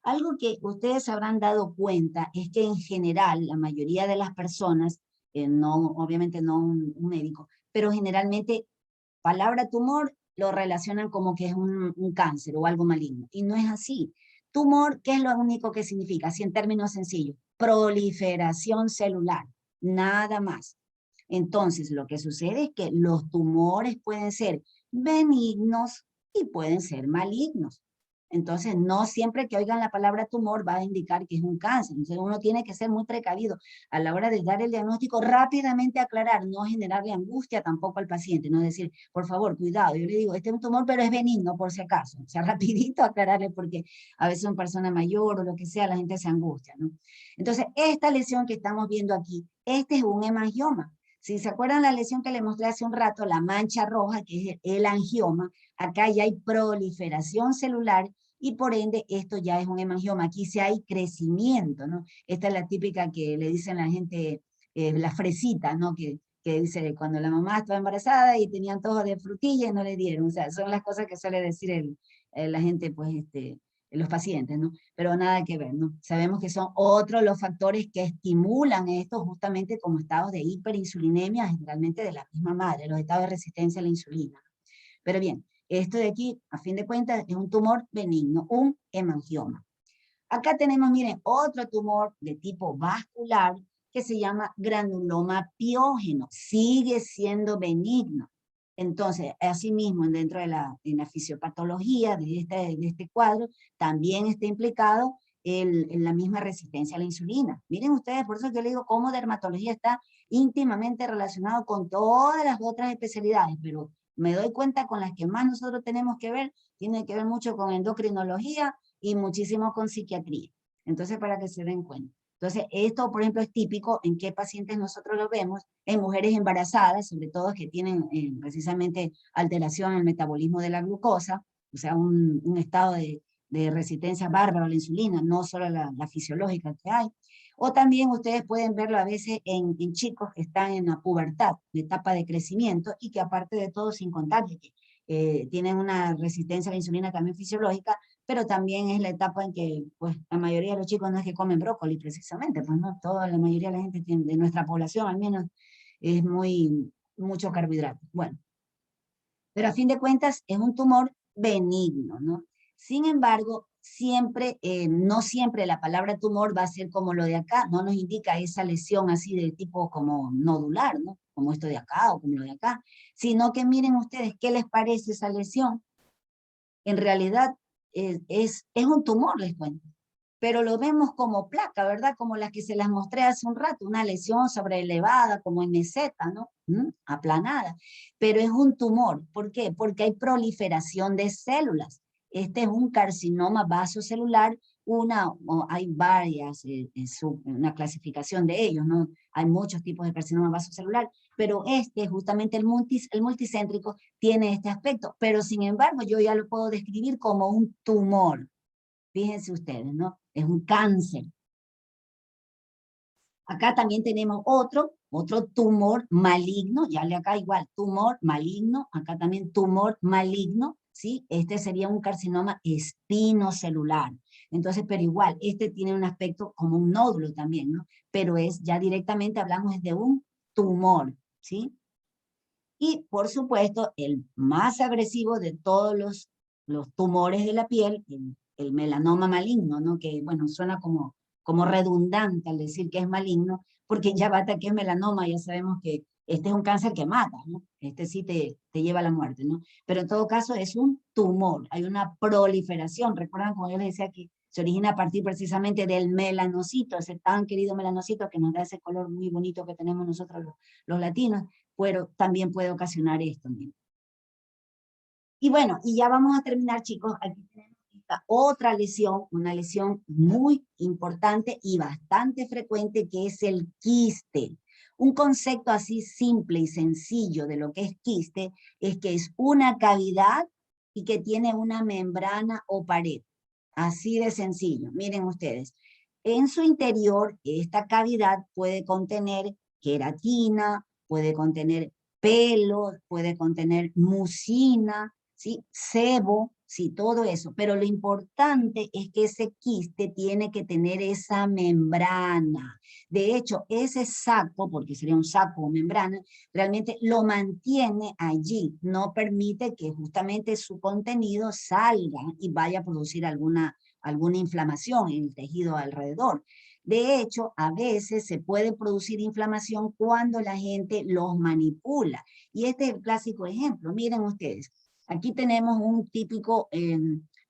Algo que ustedes habrán dado cuenta es que en general, la mayoría de las personas, no, obviamente no un médico, pero generalmente palabra tumor lo relacionan como que es un cáncer o algo maligno. Y no es así. Tumor, ¿qué es lo único que significa? Así en términos sencillos, proliferación celular, nada más. Entonces, lo que sucede es que los tumores pueden ser benignos y pueden ser malignos. Entonces, no siempre que oigan la palabra tumor va a indicar que es un cáncer. Entonces, uno tiene que ser muy precavido a la hora de dar el diagnóstico, rápidamente aclarar, no generarle angustia tampoco al paciente, no decir, por favor, cuidado. Yo le digo, este es un tumor, pero es benigno por si acaso. O sea, rapidito aclararle porque a veces una persona mayor o lo que sea, la gente se angustia, ¿no? Entonces, esta lesión que estamos viendo aquí, este es un hemangioma. Si se acuerdan la lesión que le mostré hace un rato, la mancha roja, que es el angioma, acá ya hay proliferación celular y por ende esto ya es un hemangioma. Aquí sí hay crecimiento, ¿no? Esta es la típica que le dicen a la gente, la fresita, ¿no? Que dice cuando la mamá estaba embarazada y tenían todo de frutilla y no le dieron. O sea, son las cosas que suele decir la gente, pues, los pacientes, ¿no? Pero nada que ver, ¿no? Sabemos que son otros los factores que estimulan esto justamente como estados de hiperinsulinemia, generalmente de la misma madre, los estados de resistencia a la insulina. Pero bien, esto de aquí, a fin de cuentas, es un tumor benigno, un hemangioma. Acá tenemos, miren, otro tumor de tipo vascular que se llama granuloma piógeno. Sigue siendo benigno. Entonces, asimismo, dentro de en la fisiopatología de este cuadro, también está implicado en la misma resistencia a la insulina. Miren ustedes, por eso yo le digo cómo dermatología está íntimamente relacionado con todas las otras especialidades, pero me doy cuenta con las que más nosotros tenemos que ver, tiene que ver mucho con endocrinología y muchísimo con psiquiatría. Entonces, para que se den cuenta. Entonces, esto, por ejemplo, es típico en qué pacientes nosotros lo vemos, en mujeres embarazadas, sobre todo que tienen precisamente alteración en el metabolismo de la glucosa, o sea, un estado de resistencia bárbara a la insulina, no solo la fisiológica que hay. O también ustedes pueden verlo a veces en chicos que están en la pubertad, en etapa de crecimiento, y que aparte de todo, sin contar que tienen una resistencia a la insulina también fisiológica, pero también es la etapa en que, pues, la mayoría de los chicos no es que comen brócoli precisamente, pues no, la mayoría de la gente tiene, de nuestra población al menos, es mucho carbohidrato. Bueno, pero a fin de cuentas es un tumor benigno, ¿no? Sin embargo, no siempre la palabra tumor va a ser como lo de acá, no nos indica esa lesión así de tipo como nodular, ¿no? Como esto de acá o como lo de acá, sino que miren ustedes qué les parece esa lesión. En realidad es un tumor, les cuento, pero lo vemos como placa, ¿verdad? Como las que se las mostré hace un rato, una lesión sobreelevada, como en meseta, ¿no? Aplanada, pero es un tumor. ¿Por qué? Porque hay proliferación de células. Este es un carcinoma vasocelular, hay varias, una clasificación de ellos, ¿no? Hay muchos tipos de carcinoma vasocelular, pero justamente el multicéntrico, tiene este aspecto, pero sin embargo yo ya lo puedo describir como un tumor. Fíjense ustedes, ¿no? Es un cáncer. Acá también tenemos otro tumor maligno, ya le acá igual, tumor maligno, acá también tumor maligno, ¿sí? Este sería un carcinoma espinocelular. Entonces, pero igual, este tiene un aspecto como un nódulo también, ¿no? Pero ya directamente hablamos de un tumor, ¿sí? Y, por supuesto, el más agresivo de todos los tumores de la piel, el melanoma maligno, ¿no? Que, bueno, suena como redundante al decir que es maligno, porque ya basta que es melanoma, ya sabemos que este es un cáncer que mata, ¿no? Este sí te lleva a la muerte, ¿no? Pero en todo caso es un tumor, hay una proliferación. Recuerdan, como yo les decía, que se origina a partir precisamente del melanocito, ese tan querido melanocito que nos da ese color muy bonito que tenemos nosotros los latinos, pero también puede ocasionar esto. ¿No? Y bueno, y ya vamos a terminar, chicos. Aquí tenemos esta otra lesión, una lesión muy importante y bastante frecuente, que es el quiste. Un concepto así simple y sencillo de lo que es quiste es que es una cavidad y que tiene una membrana o pared. Así de sencillo. Miren ustedes. En su interior, esta cavidad puede contener queratina, puede contener pelo, puede contener mucina, ¿sí? Sebo, sí, todo eso. Pero lo importante es que ese quiste tiene que tener esa membrana. De hecho, ese saco, porque sería un saco o membrana, realmente lo mantiene allí, no permite que justamente su contenido salga y vaya a producir alguna inflamación en el tejido alrededor. De hecho, a veces se puede producir inflamación cuando la gente los manipula. Y este es el clásico ejemplo. Miren ustedes, aquí tenemos un típico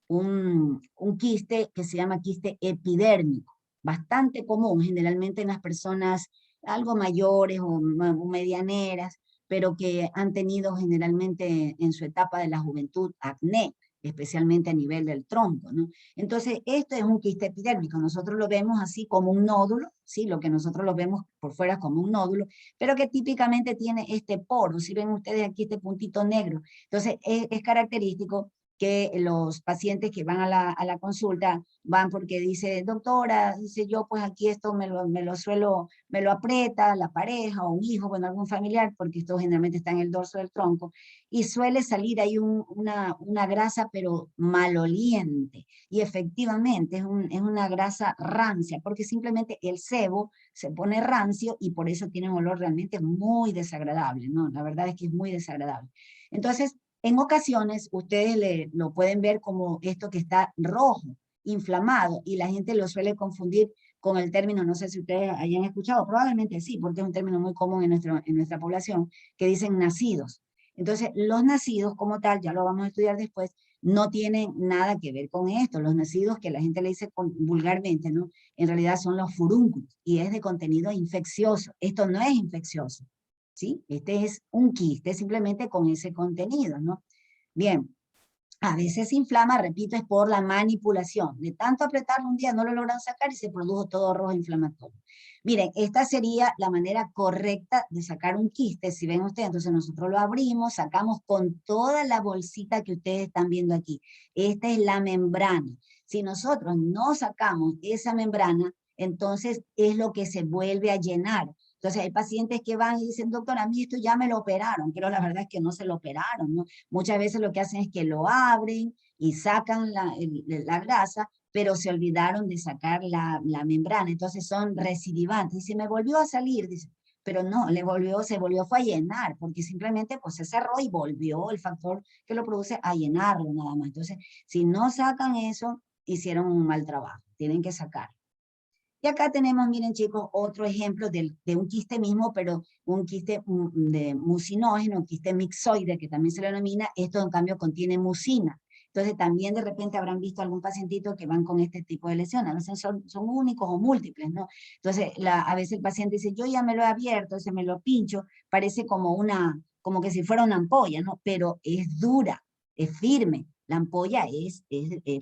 un quiste que se llama quiste epidérmico, bastante común generalmente en las personas algo mayores o medianeras, pero que han tenido generalmente en su etapa de la juventud acné, especialmente a nivel del tronco, ¿no? Entonces, esto es un quiste epidérmico, nosotros lo vemos así como un nódulo, ¿sí? Lo que nosotros lo vemos por fuera como un nódulo, pero que típicamente tiene este poro, si ven ustedes aquí este puntito negro, entonces es característico que los pacientes que van a la consulta van porque dice, doctora, dice yo, pues aquí esto me lo aprieta la pareja o un hijo, bueno, algún familiar, porque esto generalmente está en el dorso del tronco, y suele salir ahí una grasa, pero maloliente, y efectivamente es una grasa rancia, porque simplemente el sebo se pone rancio y por eso tiene un olor realmente muy desagradable, ¿no? La verdad es que es muy desagradable. Entonces, en ocasiones, ustedes lo pueden ver como esto que está rojo, inflamado, y la gente lo suele confundir con el término, no sé si ustedes hayan escuchado, probablemente sí, porque es un término muy común en nuestra población, que dicen nacidos. Entonces, los nacidos como tal, ya lo vamos a estudiar después, no tienen nada que ver con esto. Los nacidos, que la gente le dice vulgarmente, ¿no? En realidad son los furúnculos, y es de contenido infeccioso. Esto no es infeccioso, ¿sí? Este es un quiste simplemente con ese contenido, ¿no? Bien, a veces se inflama, repito, es por la manipulación. De tanto apretarlo un día no lo logran sacar y se produjo todo rojo inflamatorio. Miren, esta sería la manera correcta de sacar un quiste, si ven ustedes. Entonces nosotros lo abrimos, sacamos con toda la bolsita que ustedes están viendo aquí. Esta es la membrana. Si nosotros no sacamos esa membrana, entonces es lo que se vuelve a llenar. Entonces hay pacientes que van y dicen, doctor, a mí esto ya me lo operaron, pero la verdad es que no se lo operaron, ¿no? Muchas veces lo que hacen es que lo abren y sacan la grasa, pero se olvidaron de sacar la membrana, entonces son recidivantes. Y se me volvió a salir, dice, pero no, se volvió fue a llenar, porque simplemente pues se cerró y volvió el factor que lo produce a llenarlo nada más. Entonces, si no sacan eso, hicieron un mal trabajo, tienen que sacar. Y acá tenemos, miren chicos, otro ejemplo de un quiste mismo, pero un quiste de mucinógeno, un quiste mixoide, que también se le denomina. Esto en cambio contiene mucina. Entonces también de repente habrán visto algún pacientito que van con este tipo de lesiones. A veces son únicos o múltiples, ¿no? Entonces a veces el paciente dice, yo ya me lo he abierto, se me lo pincho, parece como que si fuera una ampolla, ¿no? Pero es dura, es firme. La ampolla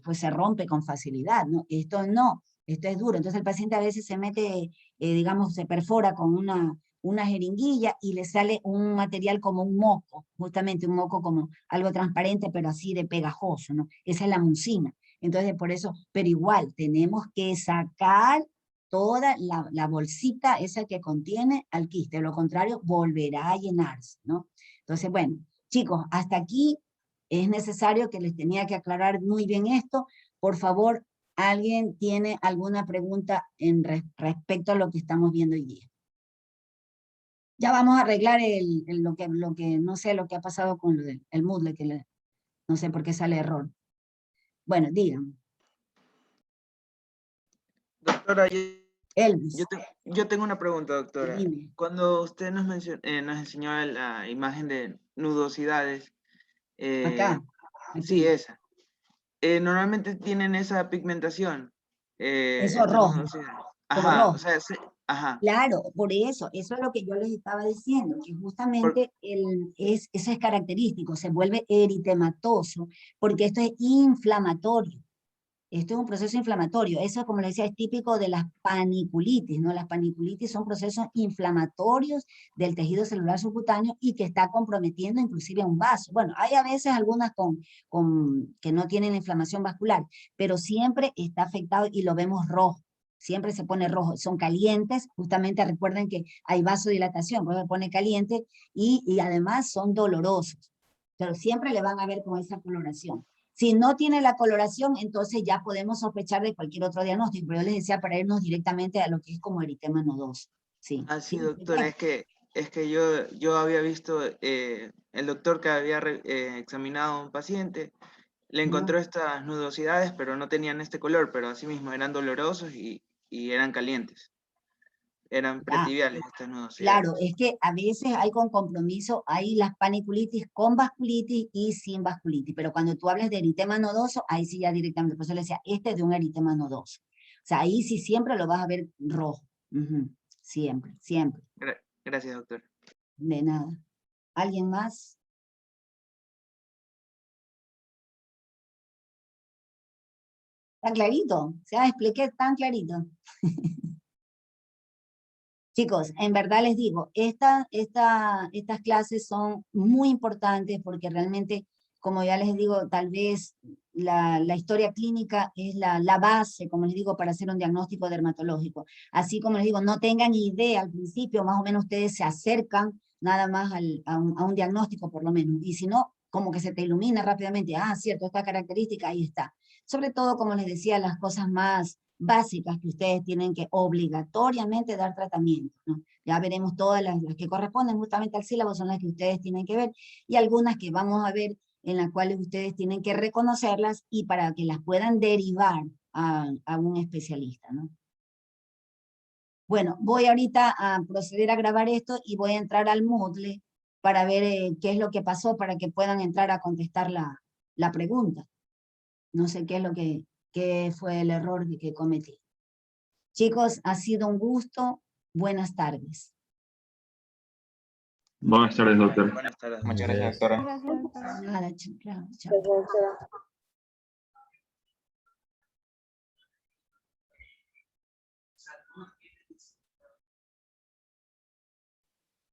pues se rompe con facilidad, ¿no? Esto no. Esto es duro. Entonces el paciente a veces se mete, digamos, se perfora con una jeringuilla y le sale un material como un moco, justamente un moco como algo transparente, pero así de pegajoso, ¿no? Esa es la mucina. Entonces por eso, pero igual, tenemos que sacar toda la bolsita esa que contiene al quiste, de lo contrario volverá a llenarse, ¿no? Entonces, bueno, chicos, hasta aquí es necesario que les tenía que aclarar muy bien esto. Por favor, ¿alguien tiene alguna pregunta respecto a lo que estamos viendo hoy día? Ya vamos a arreglar lo que no sé, lo que ha pasado con el Moodle, no sé por qué sale error. Bueno, digan. Doctora, Elvis, yo tengo una pregunta, doctora. dime. Cuando usted nos enseñó la imagen de nudosidades, Acá, sí, aquí. esa. Normalmente tienen esa pigmentación, Eso estas rojo, nudosidades. como Ajá, o rojo. sea, sí, ajá. Claro, por eso es lo que yo les estaba diciendo, que Por- justamente eso es característico, se vuelve eritematoso, porque esto es inflamatorio. Esto es un proceso inflamatorio. Eso, como les decía, es típico de las paniculitis, ¿no? Las paniculitis son procesos inflamatorios del tejido celular subcutáneo y que está comprometiendo inclusive un vaso. Bueno, hay a veces algunas que no tienen inflamación vascular, pero siempre está afectado y lo vemos rojo. Siempre se pone rojo. Son calientes, justamente recuerden que hay vasodilatación, pues se pone caliente y además son dolorosos. Pero siempre le van a ver con esa coloración. Si no tiene la coloración, entonces ya podemos sospechar de cualquier otro diagnóstico, pero yo les decía para irnos directamente a lo que es como eritema nodoso. Sí, Así, sí, doctora, es que yo había visto, el doctor que había examinado a un paciente, le ¿no? encontró estas nudosidades, pero no tenían este color, pero asimismo eran dolorosos y eran calientes. eran pretibiales estos nudos. Claro, es que a veces hay con compromiso, hay las paniculitis con vasculitis y sin vasculitis, pero cuando tú hablas de eritema nodoso, ahí sí ya directamente, por eso le decía, este es de un eritema nodoso. O sea, ahí sí siempre lo vas a ver rojo. Siempre, siempre. Gracias, doctor. De nada. ¿Alguien más? ¿Está clarito? O sea, expliqué tan clarito. Chicos, en verdad les digo, estas clases son muy importantes porque realmente, como ya les digo, tal vez la historia clínica es la base, como les digo, para hacer un diagnóstico dermatológico. Así como les digo, no tengan idea al principio, más o menos ustedes se acercan nada más a un diagnóstico por lo menos. Y si no, como que se te ilumina rápidamente, ah, cierto, esta característica, ahí está. Sobre todo, como les decía, las cosas más básicas que ustedes tienen que obligatoriamente dar tratamiento, ¿no? Ya veremos todas las que corresponden justamente al sílabo, son las que ustedes tienen que ver, y algunas que vamos a ver en las cuales ustedes tienen que reconocerlas y para que las puedan derivar a un especialista, ¿no? Bueno, voy ahorita a proceder a grabar esto y voy a entrar al Moodle para ver qué es lo que pasó para que puedan entrar a contestar la pregunta. No sé qué es lo qué fue el error que cometí. Chicos, ha sido un gusto. Buenas tardes. Buenas tardes, doctor. Buenas tardes. Muchas gracias, doctora. Nada, chao.